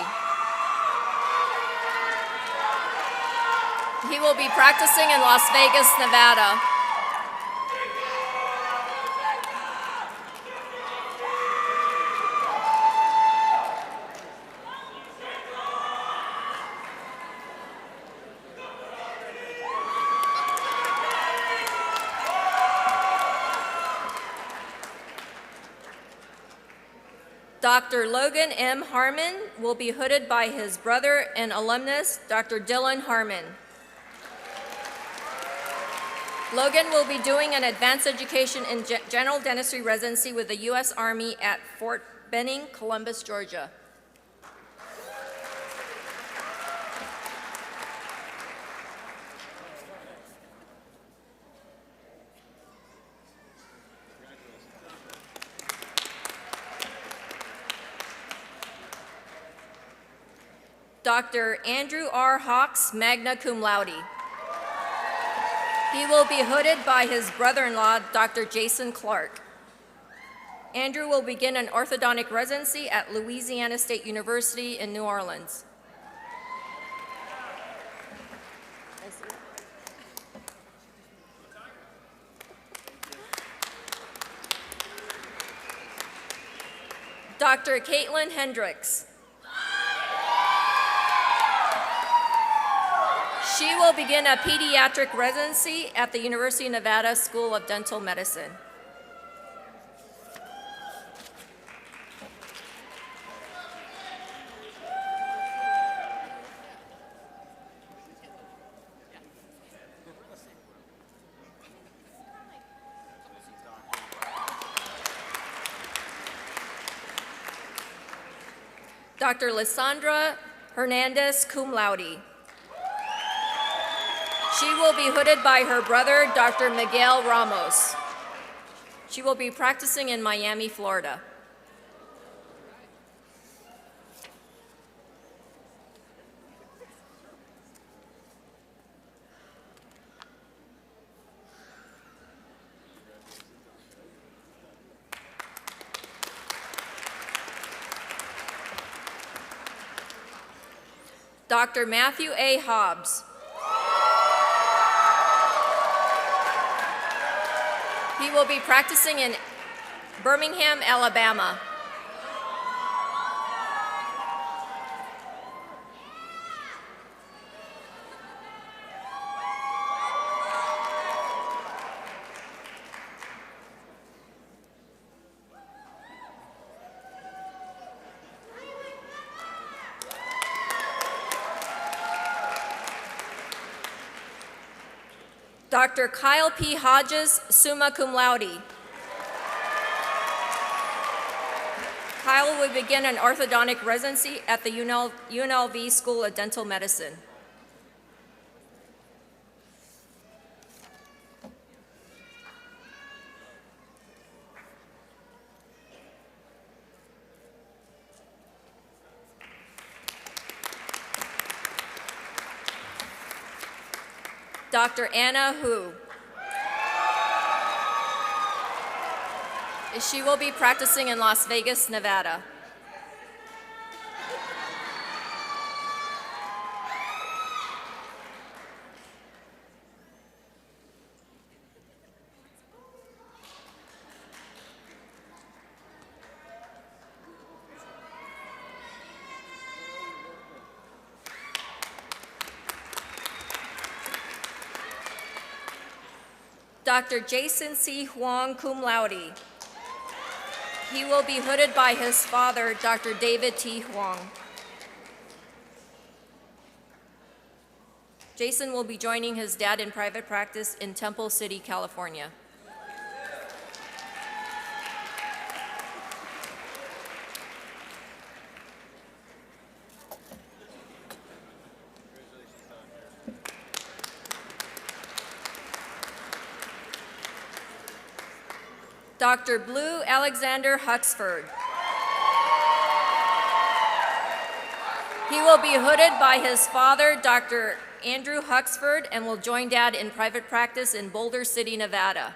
He will be practicing in Las Vegas, Nevada. Dr. Logan M. Harmon will be hooded by his brother and alumnus, Dr. Dylan Harmon. Logan will be doing an advanced education in general dentistry residency with the U.S. Army at Fort Benning, Columbus, Georgia. Dr. Andrew R. Hawks, magna cum laude. He will be hooded by his brother-in-law, Dr. Jason Clark. Andrew will begin an orthodontic residency at Louisiana State University in New Orleans. Dr. Caitlin Hendricks. She will begin a pediatric residency at the University of Nevada School of Dental Medicine. Dr. Lysandra Hernandez, cum laude. She will be hooded by her brother, Dr. Miguel Ramos. She will be practicing in Miami, Florida. Dr. Matthew A. Hobbs. He will be practicing in Birmingham, Alabama. Dr. Kyle P. Hodges, summa cum laude. Kyle will begin an orthodontic residency at the UNLV School of Dental Medicine. Dr. Anna Hu. She will be practicing in Las Vegas, Nevada. Dr. Jason C. Huang, cum laude. He will be hooded by his father, Dr. David T. Huang. Jason will be joining his dad in private practice in Temple City, California. Dr. Blue Alexander Huxford. He will be hooded by his father, Dr. Andrew Huxford, and will join Dad in private practice in Boulder City, Nevada.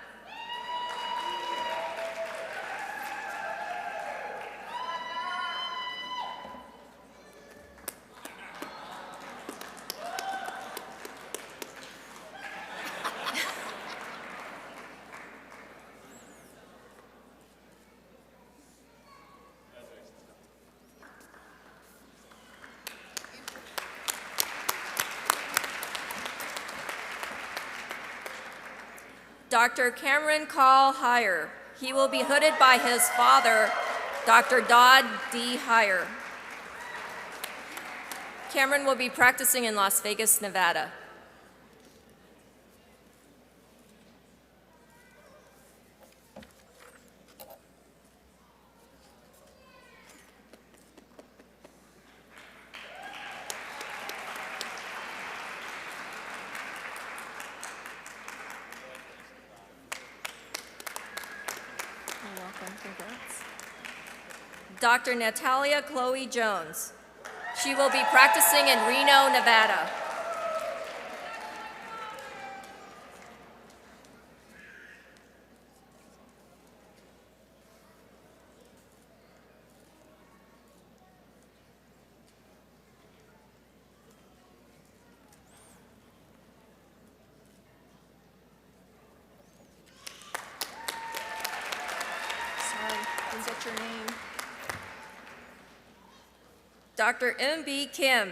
Dr. Cameron Call Heyer. He will be hooded by his father, Dr. Dodd D. Heyer. Cameron will be practicing in Las Vegas, Nevada. Dr. Natalia Chloe Jones. She will be practicing in Reno, Nevada. Sorry, didn't get your name. Dr. M.B. Kim.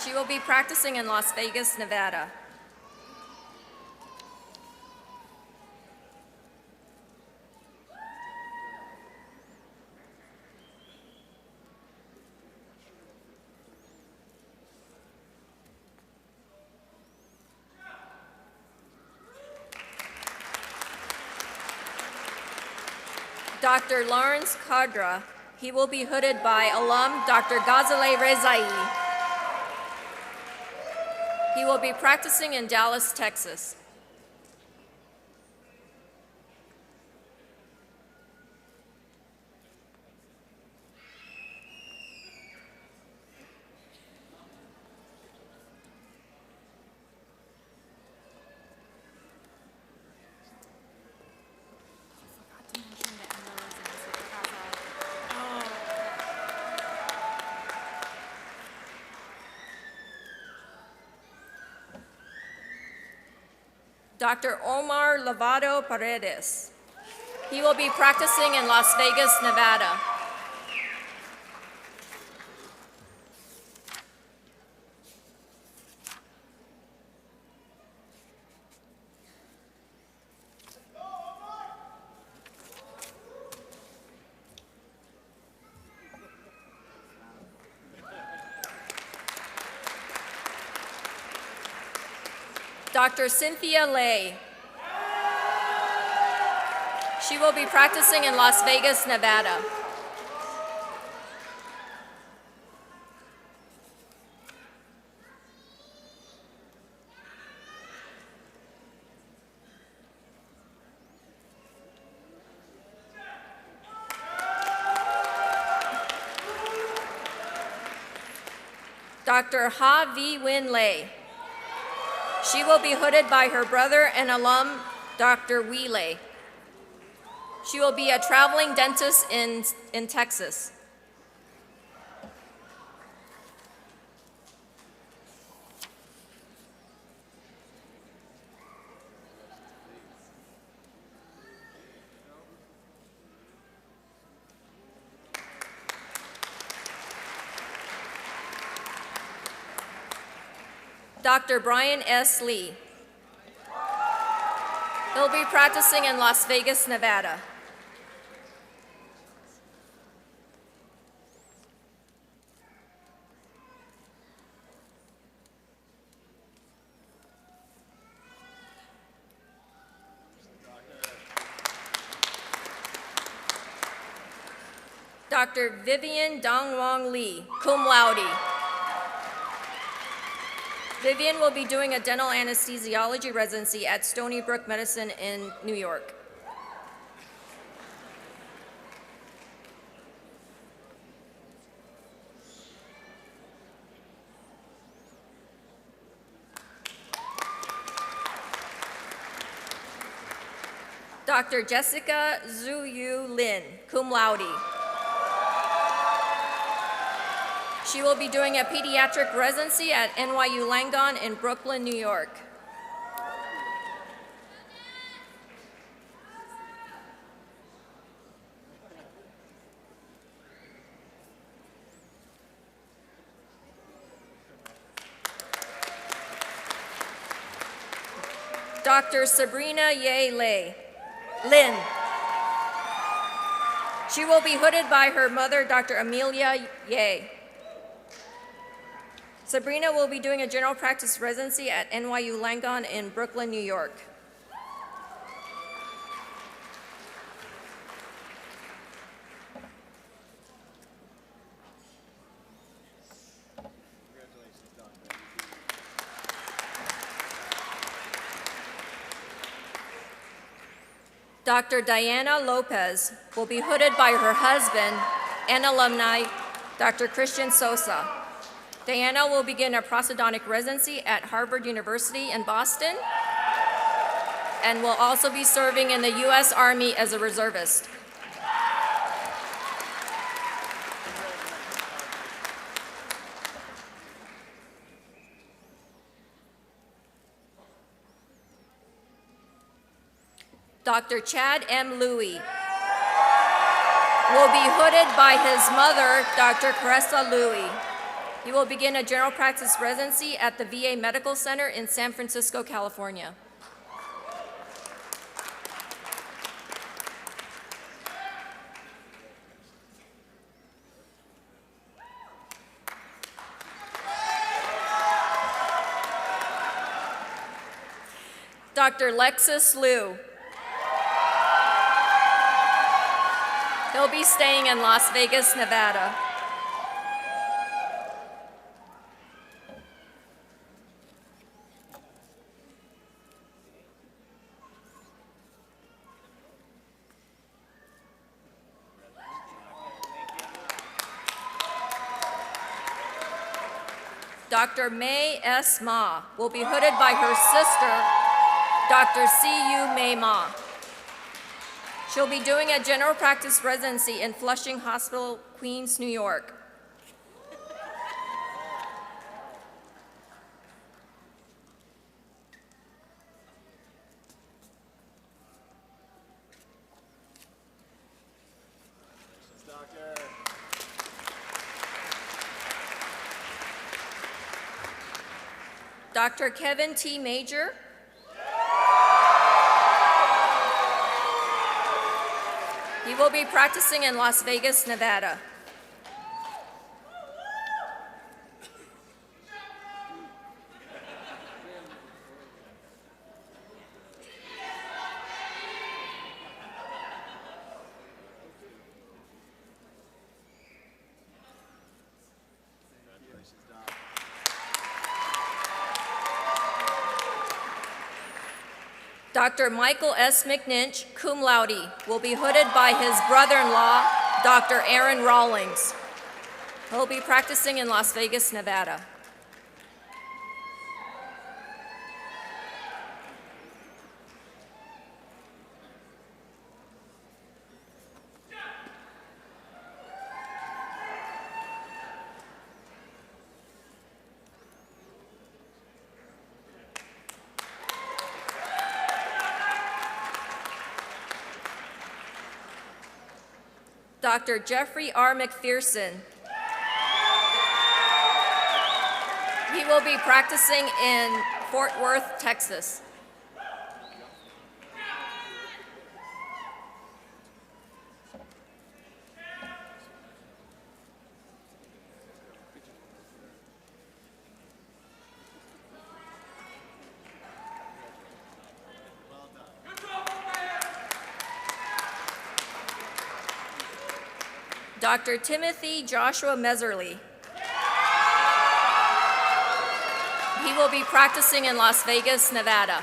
She will be practicing in Las Vegas, Nevada. Dr. Lawrence Kadra. He will be hooded by alum Dr. Ghazaleh Rezai. He will be practicing in Dallas, Texas. Dr. Omar Lavado Paredes. He will be practicing in Las Vegas, Nevada. Dr. Cynthia Lay. She will be practicing in Las Vegas, Nevada. Dr. Ha Vi Win Lei. She will be hooded by her brother and alum, Dr. Wee Lei. She will be a traveling dentist in Texas. Dr. Brian S. Lee. He'll be practicing in Las Vegas, Nevada. Dr. Vivian Dongwang Lee, cum laude. Vivian will be doing a dental anesthesiology residency at Stony Brook Medicine in New York. Dr. Jessica Zhu Lin, cum laude. She will be doing a pediatric residency at NYU Langone in Brooklyn, New York. Dr. Sabrina Ye Lin. She will be hooded by her mother, Dr. Amelia Ye. Sabrina will be doing a general practice residency at NYU Langone in Brooklyn, New York. Dr. Diana Lopez will be hooded by her husband and alumni, Dr. Christian Sosa. Diana will begin a prosthodontic residency at Harvard University in Boston and will also be serving in the U.S. Army as a reservist. Dr. Chad M. Louie will be hooded by his mother, Dr. Caressa Louie. He will begin a general practice residency at the VA Medical Center in San Francisco, California. Dr. Lexus Liu. He'll be staying in Las Vegas, Nevada. Dr. May S. Ma will be hooded by her sister, Dr. C.U. May Ma. She'll be doing a general practice residency in Flushing Hospital, Queens, New York. Dr. Kevin T. Major. He will be practicing in Las Vegas, Nevada. Dr. Michael S. McNinch, cum laude, will be hooded by his brother-in-law, Dr. Aaron Rawlings. He'll be practicing in Las Vegas, Nevada. Dr. Jeffrey R. McPherson. He will be practicing in Fort Worth, Texas. Dr. Timothy Joshua Meserly. He will be practicing in Las Vegas, Nevada.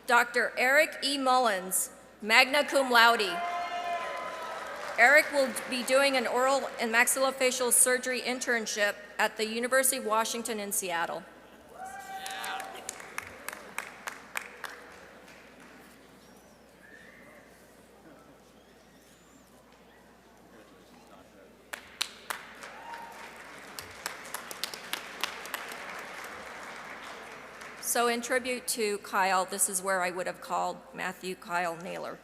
Dr. Eric E. Mullins, magna cum laude. Eric will be doing an oral and maxillofacial surgery internship at the University of Washington in Seattle. So in tribute to Kyle, this is where I would have called Matthew Kyle Naylor.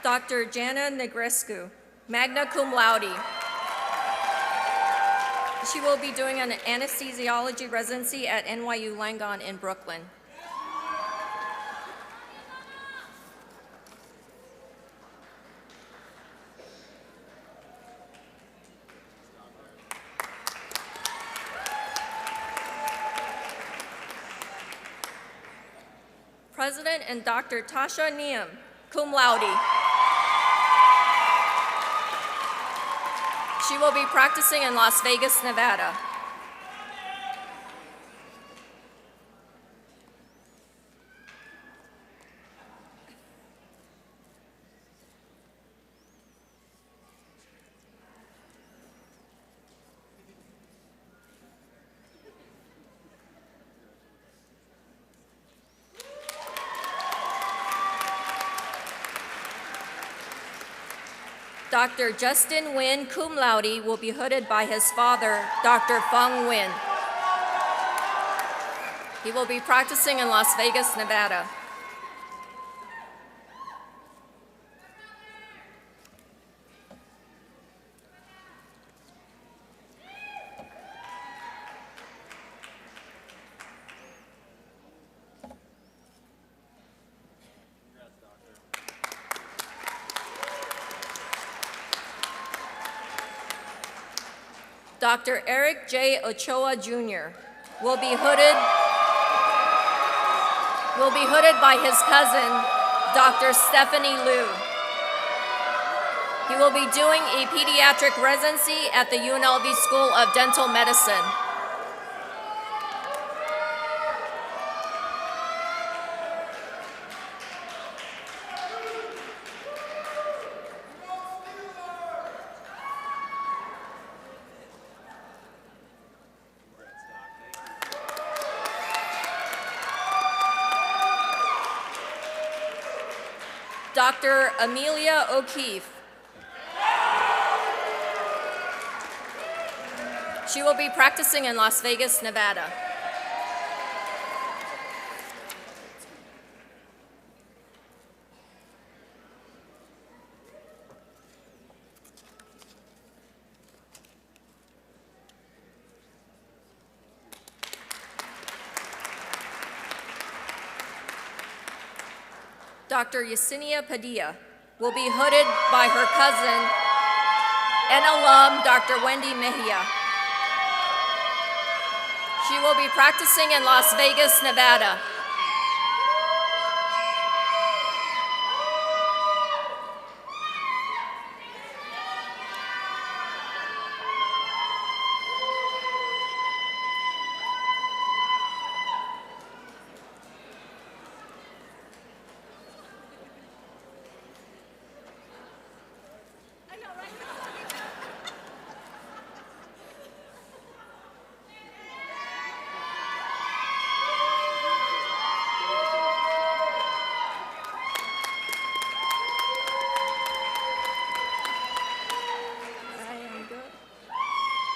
Dr. Jana Negrescu, magna cum laude. She will be doing an anesthesiology residency at NYU Langone in Brooklyn. President and Dr. Tasha Neum, cum laude. She will be practicing in Las Vegas, Nevada. Dr. Justin Nguyen, cum laude, will be hooded by his father, Dr. Feng Nguyen. He will be practicing in Las Vegas, Nevada. Dr. Eric J. Ochoa Jr. will be hooded by his cousin, Dr. Stephanie Liu. He will be doing a pediatric residency at the UNLV School of Dental Medicine. Dr. Amelia O'Keefe. She will be practicing in Las Vegas, Nevada. Dr. Yesenia Padilla, will be hooded by her cousin and alum, Dr. Wendy Mejia. She will be practicing in Las Vegas, Nevada.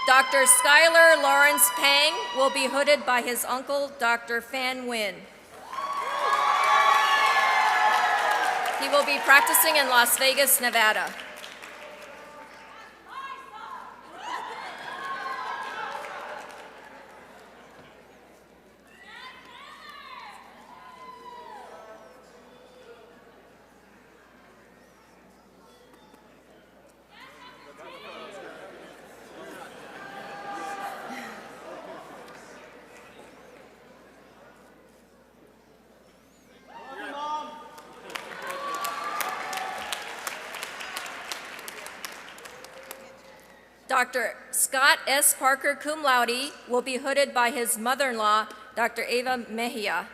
Dr. Skylar Lawrence Pang will be hooded by his uncle, Dr. Fan Nguyen. He will be practicing in Las Vegas, Nevada. Dr. Scott S. Parker, cum laude, will be hooded by his mother-in-law, Dr. Eva Mejia.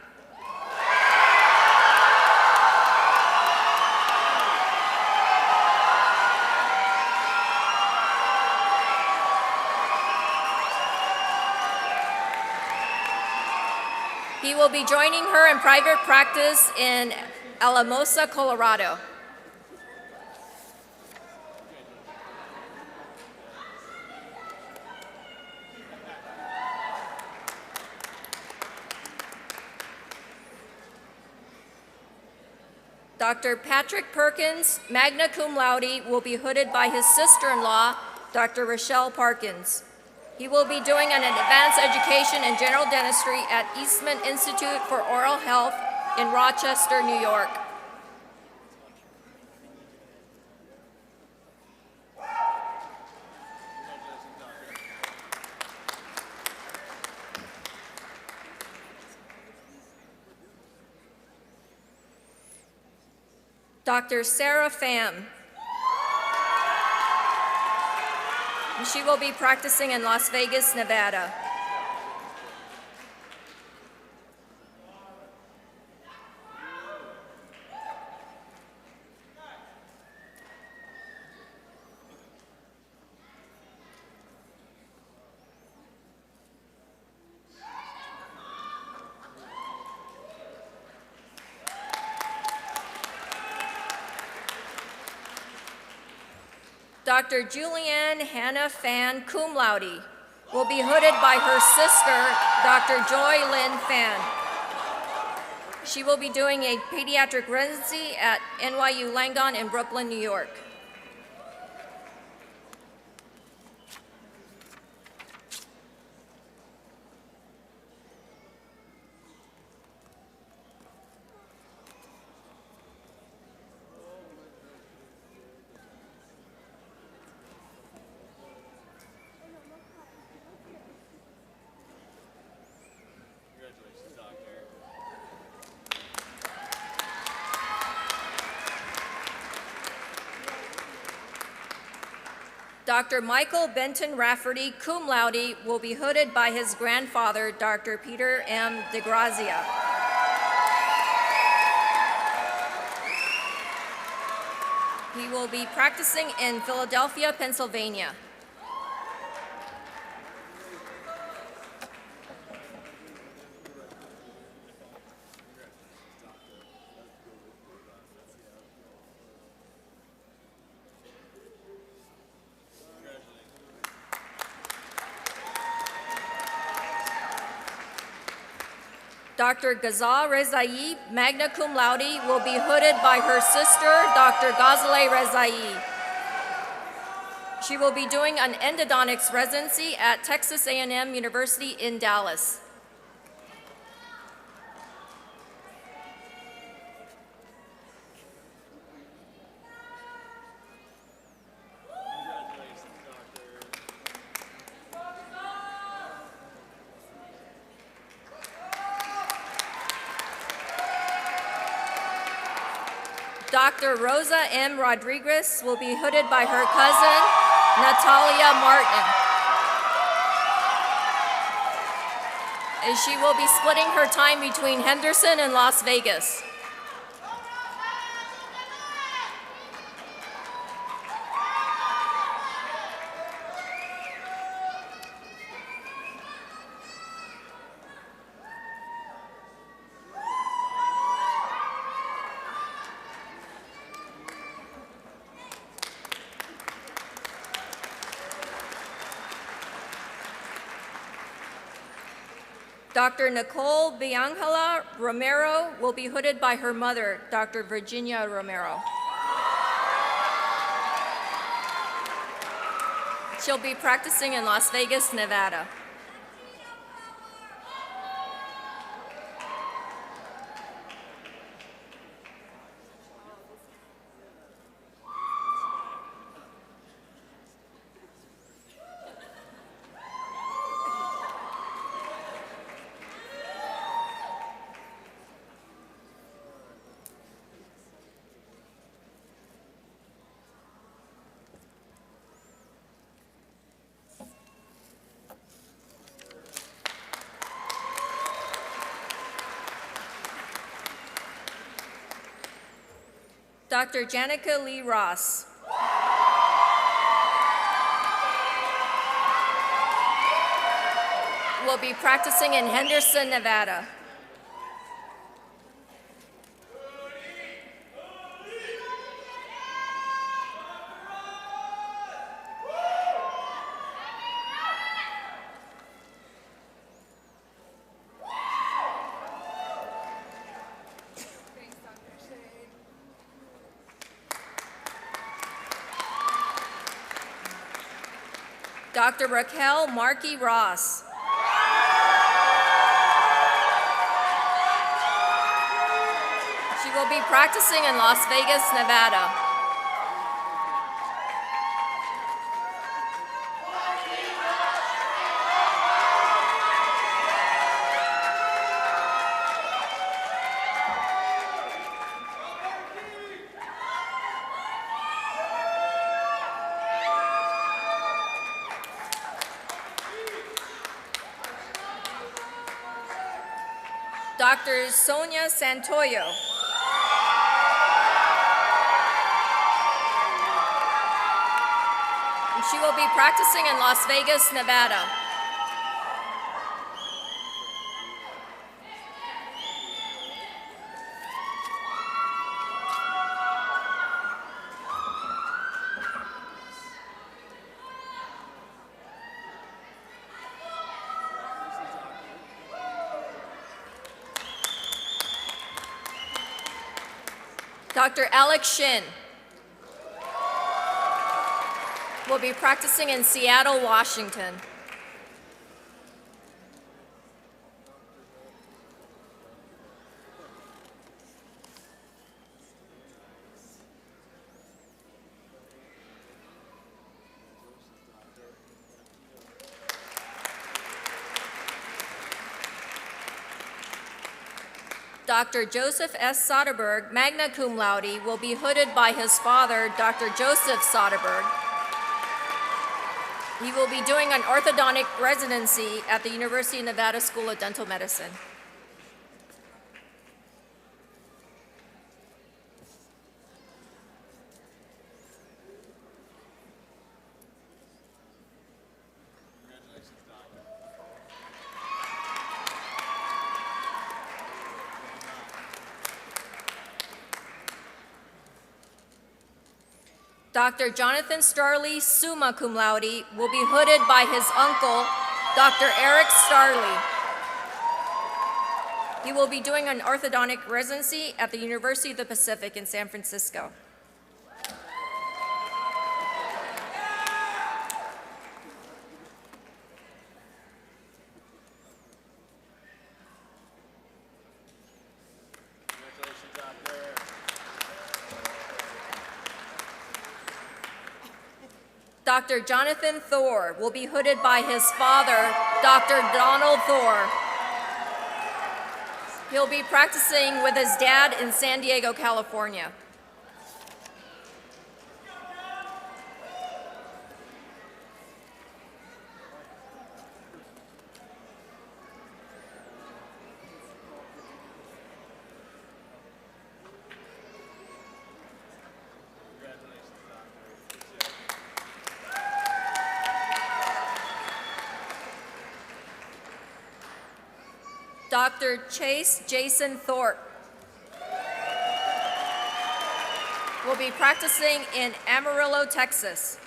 He will be joining her in private practice in Alamosa, Colorado. Dr. Patrick Perkins, magna cum laude, will be hooded by his sister-in-law, Dr. Rochelle Parkins. He will be doing an advanced education in general dentistry at Eastman Institute for Oral Health in Rochester, New York. Dr. Sarah Pham. She will be practicing in Las Vegas, Nevada. Dr. Julianne Hannah Fan, cum laude, will be hooded by her sister, Dr. Joy Lynn Fan. She will be doing a pediatric residency at NYU Langone in Brooklyn, New York. Dr. Michael Benton Rafferty, cum laude, will be hooded by his grandfather, Dr. Peter M. DeGrazia. He will be practicing in Philadelphia, Pennsylvania. Dr. Ghazal Rezai, magna cum laude, will be hooded by her sister, Dr. Ghazaleh Rezai. She will be doing an endodontics residency at Texas A&M University in Dallas. Dr. Rosa M. Rodriguez will be hooded by her cousin, Natalia Martin. And she will be splitting her time between Henderson and Las Vegas. Dr. Nicole Bianjala Romero will be hooded by her mother, Dr. Virginia Romero. She'll be practicing in Las Vegas, Nevada. Dr. Janica Lee Ross. Will be practicing in Henderson, Nevada. Dr. Raquel Markey Ross. She will be practicing in Las Vegas, Nevada. Dr. Sonia Santoyo. And she will be practicing in Las Vegas, Nevada. Dr. Alex Shin will be practicing in Seattle, Washington. Dr. Joseph S. Soderberg, magna cum laude, will be hooded by his father, Dr. Joseph Soderberg. He will be doing an orthodontic residency at the University of Nevada School of Dental Medicine. Dr. Jonathan Starley, summa cum laude, will be hooded by his uncle, Dr. Eric Starley. He will be doing an orthodontic residency at the University of the Pacific in San Francisco. Dr. Jonathan Thor will be hooded by his father, Dr. Donald Thor. He'll be practicing with his dad in San Diego, California. Dr. Chase Jason Thorpe will be practicing in Amarillo, Texas.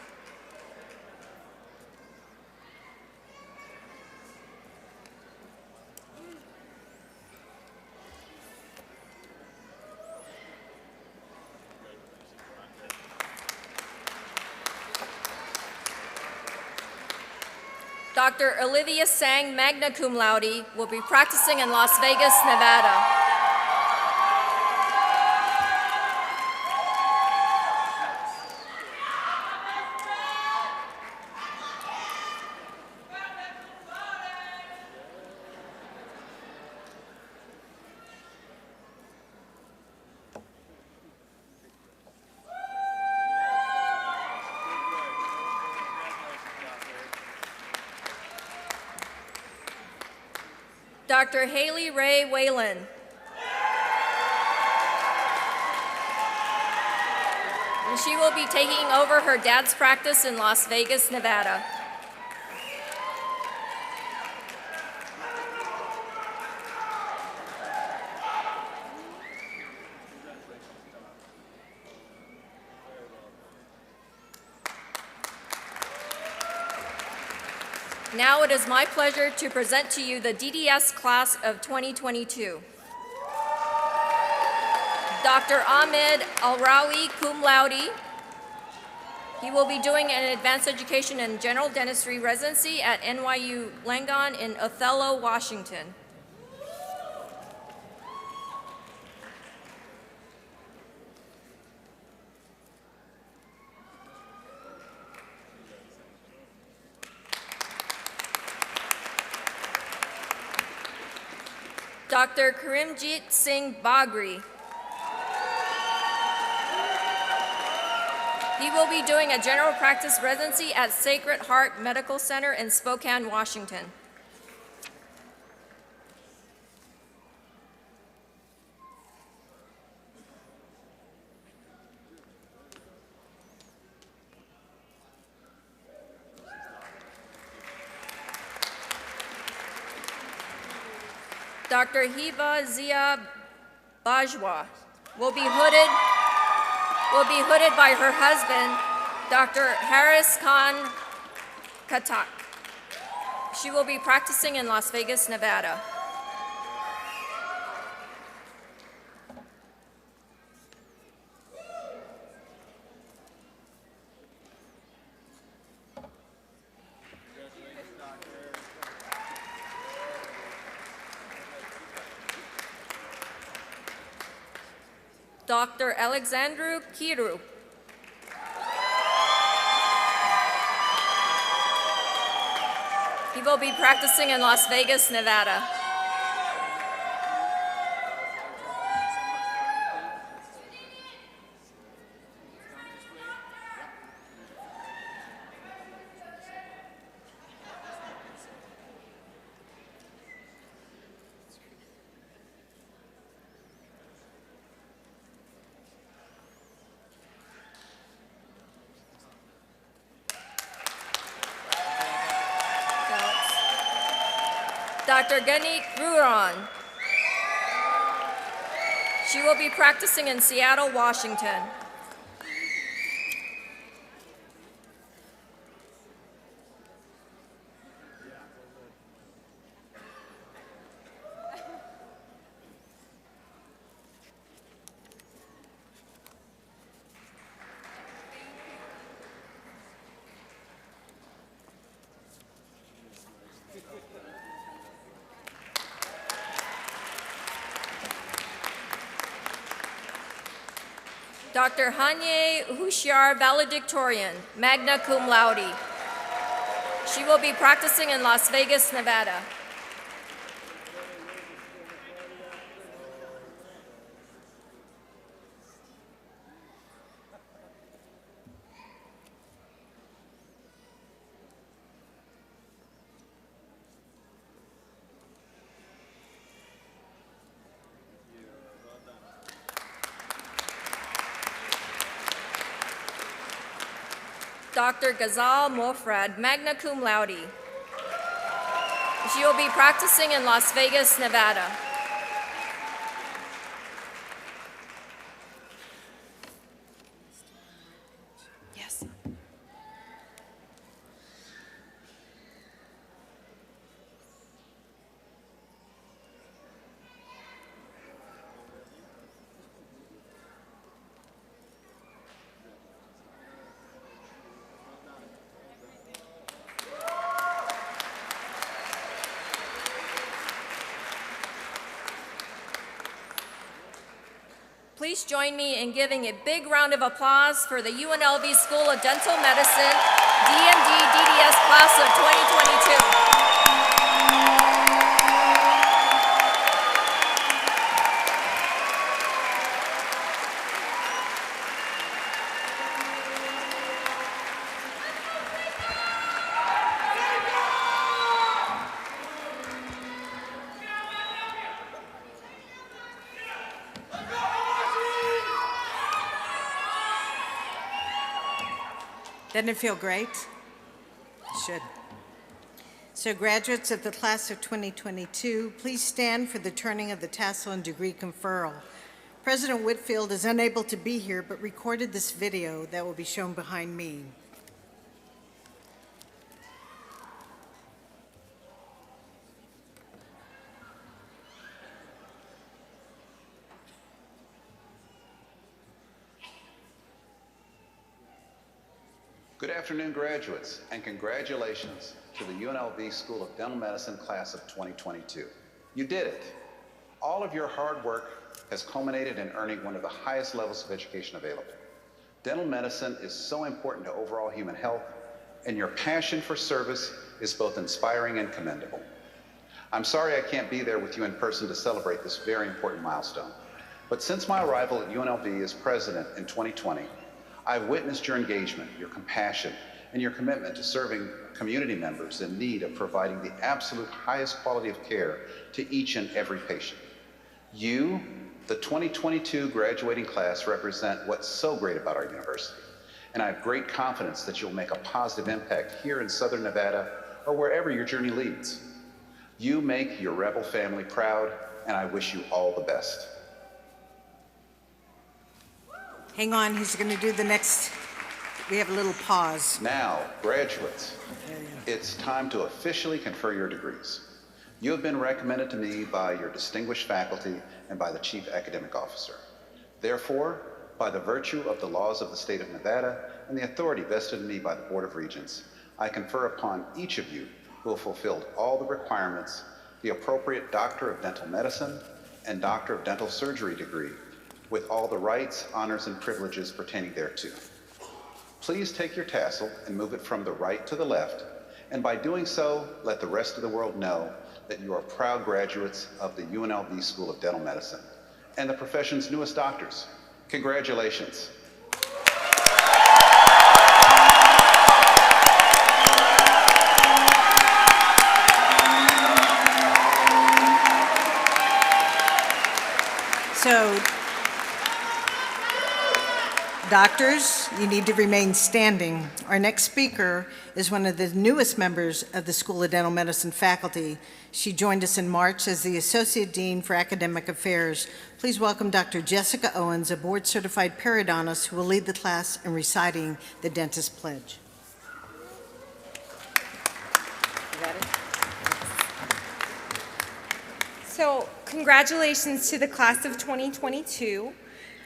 Dr. Olivia Sang, magna cum laude, will be practicing in Las Vegas, Nevada. Dr. Haley Ray Whalen. And she will be taking over her dad's practice in Las Vegas, Nevada. Now it is my pleasure to present to you the DDS class of 2022. Dr. Ahmed Alrawi, cum laude. He will be doing an advanced education in general dentistry residency at NYU Langone in Othello, Washington. Dr. Karimjit Singh Bagri. He will be doing a general practice residency at Sacred Heart Medical Center in Spokane, Washington. Dr. Hiba Zia Bajwa will be hooded by her husband, Dr. Haris Khan Katak. She will be practicing in Las Vegas, Nevada. Dr. Alexandru Kiru. He will be practicing in Las Vegas, Nevada. Dr. Ganeet Ruran. She will be practicing in Seattle, Washington. Dr. Hanye Hushar Valedictorian, magna cum laude. She will be practicing in Las Vegas, Nevada. Dr. Ghazal Mofrad, magna cum laude. She will be practicing in Las Vegas, Nevada. Yes. Please join me in giving a big round of applause for the UNLV School of Dental Medicine DMD DDS class of 2022. Doesn't it feel great? It should. So graduates of the class of 2022, please stand for the turning of the tassel and degree conferral. President Whitfield is unable to be here, but recorded this video that will be shown behind me. Good afternoon, graduates, and congratulations to the UNLV School of Dental Medicine class of 2022. You did it. All of your hard work has culminated in earning one of the highest levels of education available. Dental medicine is so important to overall human health, and your passion for service is both inspiring and commendable. I'm sorry I can't be there with you in person to celebrate this very important milestone, but since my arrival at UNLV as president in 2020, I've witnessed your engagement, your compassion, and your commitment to serving community members in need of providing the absolute highest quality of care to each and every patient. You, the 2022 graduating class, represent what's so great about our university, and I have great confidence that you'll make a positive impact here in Southern Nevada or wherever your journey leads. You make your Rebel family proud, and I wish you all the best. Hang on, he's going to do the next. We have a little pause. Now, graduates, it's time to officially confer your degrees. You have been recommended to me by your distinguished faculty and by the Chief Academic Officer. Therefore, by the virtue of the laws of the state of Nevada and the authority vested in me by the Board of Regents, I confer upon each of you who have fulfilled all the requirements the appropriate Doctor of Dental Medicine and Doctor of Dental Surgery degree with all the rights, honors, and privileges pertaining thereto. Please take your tassel and move it from the right to the left, and by doing so, let the rest of the world know that you are proud graduates of the UNLV School of Dental Medicine and the profession's newest doctors. Congratulations. So, doctors, you need to remain standing. Our next speaker is one of the newest members of the School of Dental Medicine faculty. She joined us in March as the Associate Dean for Academic Affairs. Please welcome Dr. Jessica Owens, a board-certified periodontist who will lead the class in reciting the Dentist Pledge. You got it? So, congratulations to the class of 2022.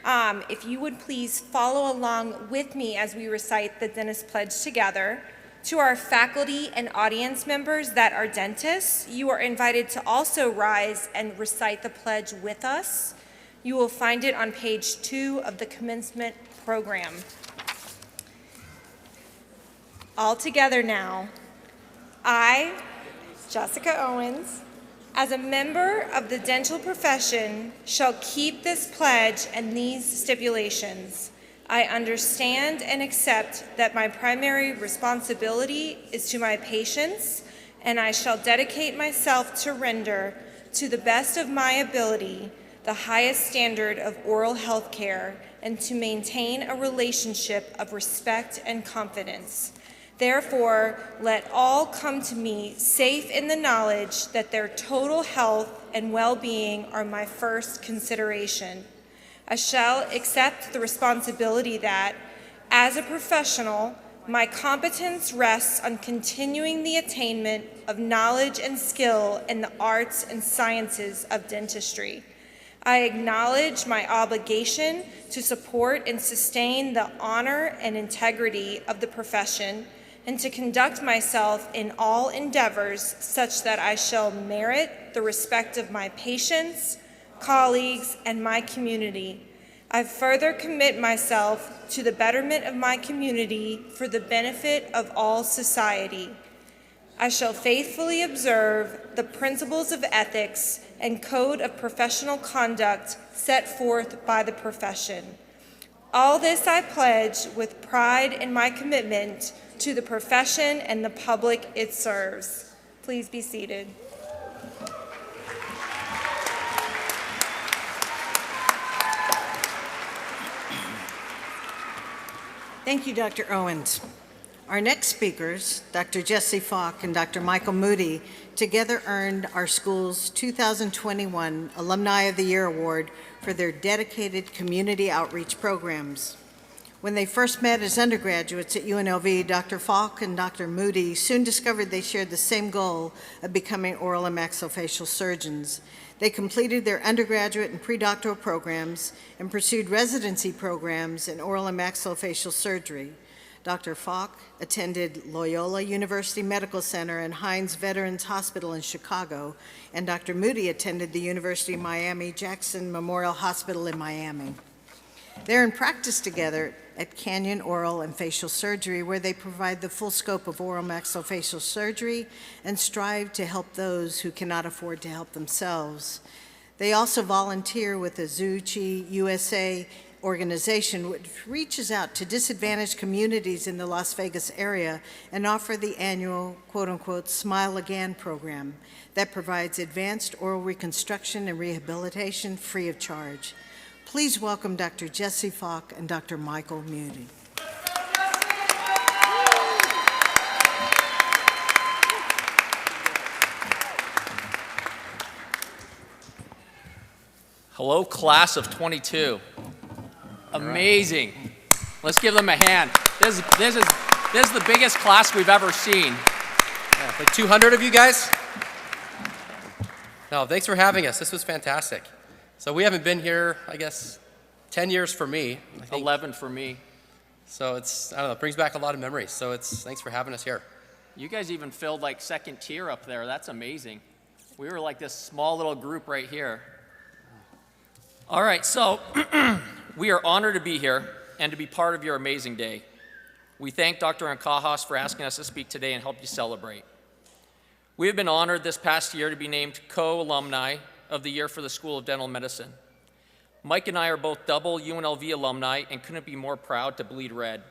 If you would please follow along with me as we recite the Dentist Pledge together. To our faculty and audience members that are dentists, you are invited to also rise and recite the pledge with us. You will find it on page 2 of the Commencement program. All together now. I, Jessica Owens, as a member of the dental profession, shall keep this pledge and these stipulations. I understand and accept that my primary responsibility is to my patients, and I shall dedicate myself to render, to the best of my ability, the highest standard of oral health care and to maintain a relationship of respect and confidence. Therefore, let all come to me safe in the knowledge that their total health and well-being are my first consideration. I shall accept the responsibility that, as a professional, my competence rests on continuing the attainment of knowledge and skill in the arts and sciences of dentistry. I acknowledge my obligation to support and sustain the honor and integrity of the profession and to conduct myself in all endeavors such that I shall merit the respect of my patients, colleagues, and my community. I further commit myself to the betterment of my community for the benefit of all society. I shall faithfully observe the principles of ethics and code of professional conduct set forth by the profession. All this I pledge with pride in my commitment to the profession and the public it serves. Please be seated. Thank you, Dr. Owens. Our next speakers, Dr. Jesse Falk and Dr. Michael Moody, together earned our school's 2021 Alumni of the Year Award for their dedicated community outreach programs. When they first met as undergraduates at UNLV, Dr. Falk and Dr. Moody soon discovered they shared the same goal of becoming oral and maxillofacial surgeons. They completed their undergraduate and predoctoral programs and pursued residency programs in oral and maxillofacial surgery. Dr. Falk attended Loyola University Medical Center and Hines Veterans Hospital in Chicago, and Dr. Moody attended the University of Miami Jackson Memorial Hospital in Miami. They're in practice together at Canyon Oral and Facial Surgery, where they provide the full scope of oral maxillofacial surgery and strive to help those who cannot afford to help themselves. They also volunteer with the Zucchi USA organization, which reaches out to disadvantaged communities in the Las Vegas area and offer the annual quote-unquote Smile Again program that provides advanced oral reconstruction and rehabilitation free of charge. Please welcome Dr. Jesse Falk and Dr. Michael Moody. Hello, class of 22. Amazing. Let's give them a hand. This is the biggest class we've ever seen. Yeah, like 200 of you guys? No, thanks for having us. This was fantastic. So we haven't been here, I guess, 10 years for me. 11 for me. So it's, I don't know, it brings back a lot of memories. So thanks for having us here. You guys even filled like second tier up there. That's amazing. We were like this small little group right here. All right, so we are honored to be here and to be part of your amazing day. We thank Dr. Ancajas for asking us to speak today and help you celebrate. We have been honored this past year to be named co-alumni of the year for the School of Dental Medicine. Mike and I are both double UNLV alumni and couldn't be more proud to bleed red.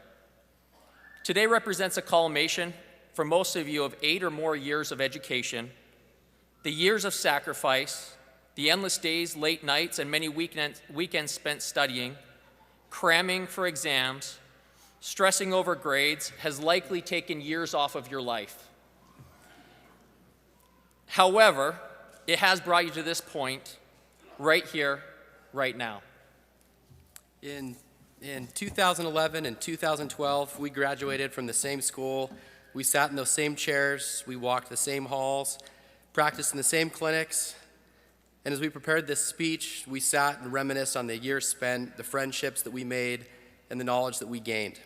Today represents a culmination for most of you of 8 or more years of education, the years of sacrifice, the endless days, late nights, and many weekends spent studying, cramming for exams, stressing over grades has likely taken years off of your life. However, it has brought you to this point, right here, right now. In 2011 and 2012, we graduated from the same school. We sat in those same chairs. We walked the same halls, practiced in the same clinics. And as we prepared this speech, we sat and reminisced on the years spent, the friendships that we made, and the knowledge that we gained.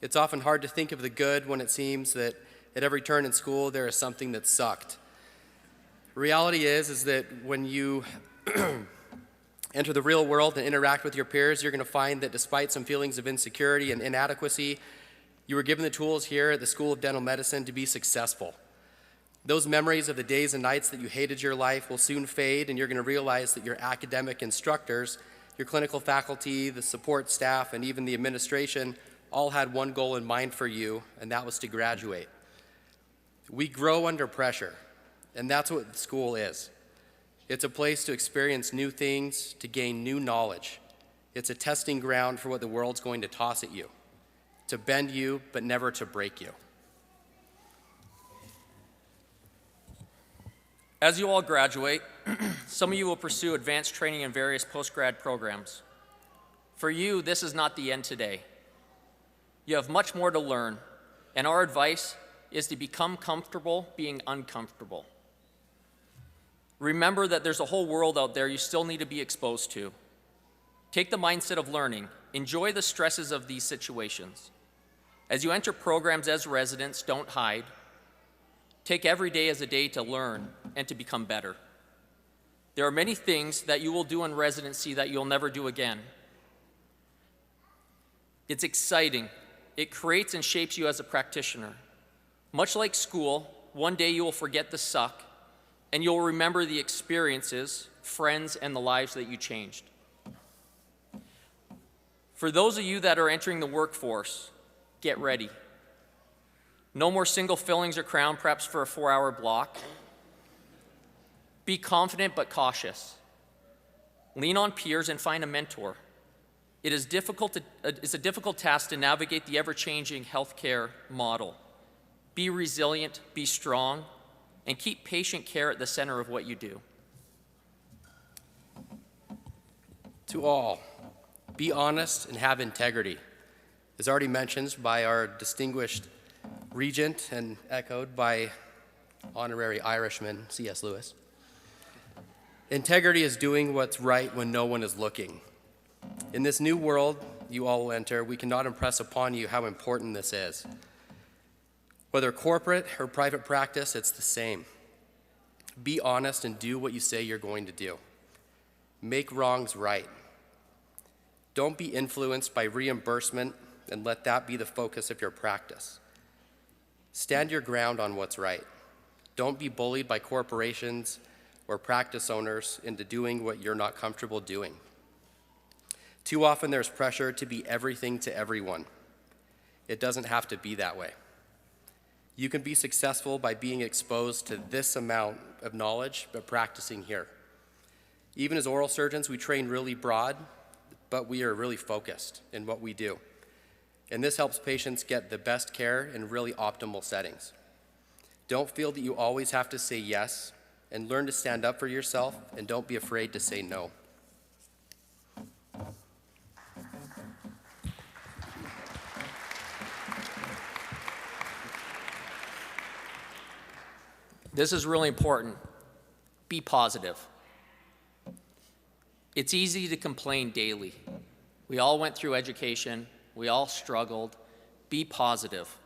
It's often hard to think of the good when it seems that at every turn in school there is something that sucked. The reality is that when you enter the real world and interact with your peers, you're going to find that despite some feelings of insecurity and inadequacy, you were given the tools here at the School of Dental Medicine to be successful. Those memories of the days and nights that you hated your life will soon fade, and you're going to realize that your academic instructors, your clinical faculty, the support staff, and even the administration all had one goal in mind for you, and that was to graduate. We grow under pressure, and that's what the school is. It's a place to experience new things, to gain new knowledge. It's a testing ground for what the world's going to toss at you, to bend you, but never to break you. As you all graduate, some of you will pursue advanced training in various post-grad programs. For you, this is not the end today. You have much more to learn, and our advice is to become comfortable being uncomfortable. Remember that there's a whole world out there you still need to be exposed to. Take the mindset of learning. Enjoy the stresses of these situations. As you enter programs as residents, don't hide. Take every day as a day to learn and to become better. There are many things that you will do in residency that you'll never do again. It's exciting. It creates and shapes you as a practitioner. Much like school, one day you will forget the suck, and you'll remember the experiences, friends, and the lives that you changed. For those of you that are entering the workforce, get ready. No more single fillings or crown preps for a 4-hour block. Be confident but cautious. Lean on peers and find a mentor. It's a difficult task to navigate the ever-changing healthcare model. Be resilient, be strong, and keep patient care at the center of what you do. To all, be honest and have integrity. As already mentioned by our distinguished regent and echoed by honorary Irishman C.S. Lewis, integrity is doing what's right when no one is looking. In this new world you all will enter, we cannot impress upon you how important this is. Whether corporate or private practice, it's the same. Be honest and do what you say you're going to do. Make wrongs right. Don't be influenced by reimbursement and let that be the focus of your practice. Stand your ground on what's right. Don't be bullied by corporations or practice owners into doing what you're not comfortable doing. Too often there's pressure to be everything to everyone. It doesn't have to be that way. You can be successful by being exposed to this amount of knowledge, but practicing here. Even as oral surgeons, we train really broad, but we are really focused in what we do. And this helps patients get the best care in really optimal settings. Don't feel that you always have to say yes, and learn to stand up for yourself, and don't be afraid to say no. This is really important. Be positive. It's easy to complain daily. We all went through education. We all struggled. Be positive.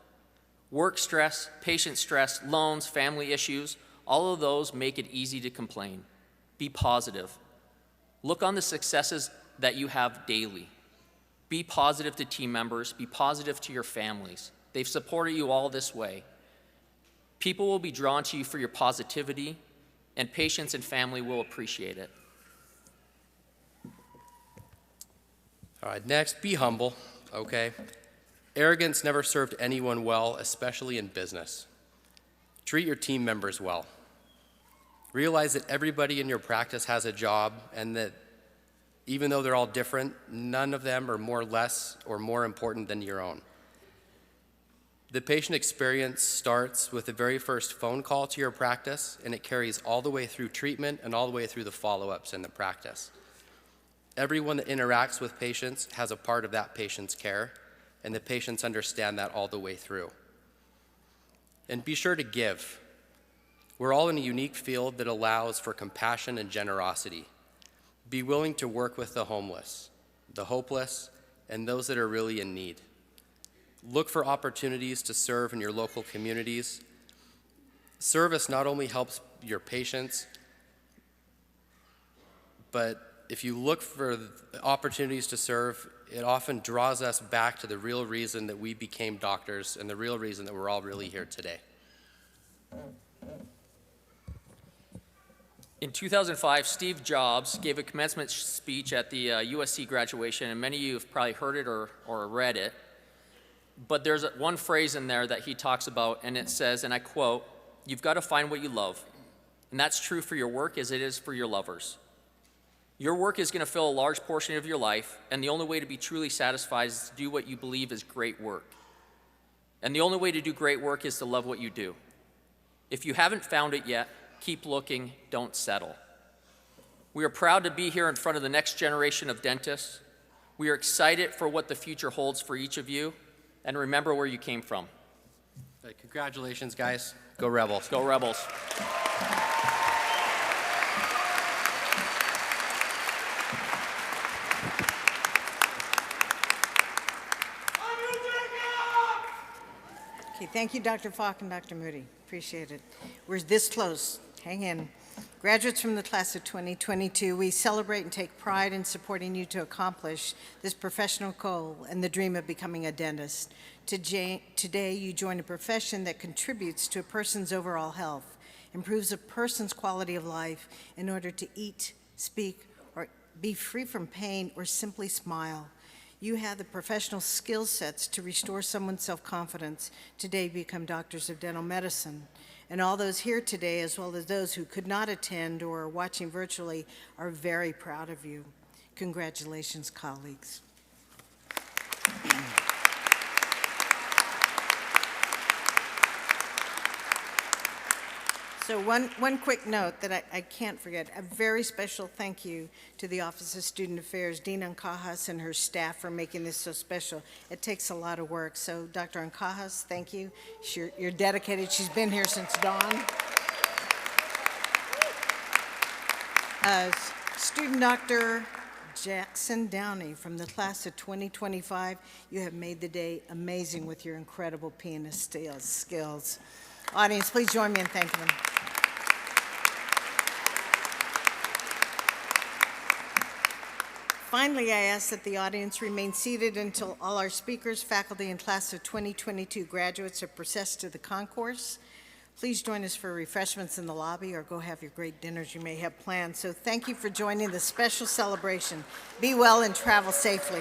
Work stress, patient stress, loans, family issues, all of those make it easy to complain. Be positive. Look on the successes that you have daily. Be positive to team members. Be positive to your families. They've supported you all this way. People will be drawn to you for your positivity, and patients and family will appreciate it. All right, next, be humble, okay? Arrogance never served anyone well, especially in business. Treat your team members well. Realize that everybody in your practice has a job, and that even though they're all different, none of them are more less or more important than your own. The patient experience starts with the very first phone call to your practice, and it carries all the way through treatment and all the way through the follow-ups in the practice. Everyone that interacts with patients has a part of that patient's care, and the patients understand that all the way through. And be sure to give. We're all in a unique field that allows for compassion and generosity. Be willing to work with the homeless, the hopeless, and those that are really in need. Look for opportunities to serve in your local communities. Service not only helps your patients, but if you look for opportunities to serve, it often draws us back to the real reason that we became doctors and the real reason that we're all really here today. In 2005, Steve Jobs gave a commencement speech at the USC graduation, and many of you have probably heard it or read it. But there's one phrase in there that he talks about, and it says, and I quote, "You've got to find what you love." And that's true for your work as it is for your lovers. Your work is going to fill a large portion of your life, and the only way to be truly satisfied is to do what you believe is great work. And the only way to do great work is to love what you do. If you haven't found it yet, keep looking, don't settle. We are proud to be here in front of the next generation of dentists. We are excited for what the future holds for each of you, and remember where you came from. Hey, congratulations, guys. Go Rebels. Go Rebels. Okay, thank you, Dr. Falk and Dr. Moody. Appreciate it. We're this close. Hang in. Graduates from the class of 2022, we celebrate and take pride in supporting you to accomplish this professional goal and the dream of becoming a dentist. Today, you join a profession that contributes to a person's overall health, improves a person's quality of life in order to eat, speak, or be free from pain, or simply smile. You have the professional skill sets to restore someone's self-confidence. Today, become doctors of dental medicine. And all those here today, as well as those who could not attend or are watching virtually, are very proud of you. Congratulations, colleagues. So one quick note that I can't forget, a very special thank you to the Office of Student Affairs, Dean Ancajas and her staff for making this so special. It takes a lot of work. So Dr. Ancajas, thank you. You're dedicated. She's been here since dawn. Student Dr. Jackson Downey from the class of 2025, you have made the day amazing with your incredible pianist skills. Audience, please join me in thanking them. Finally, I ask that the audience remain seated until all our speakers, faculty, and class of 2022 graduates are processed to the concourse. Please join us for refreshments in the lobby or go have your great dinners you may have planned. So thank you for joining this special celebration. Be well and travel safely.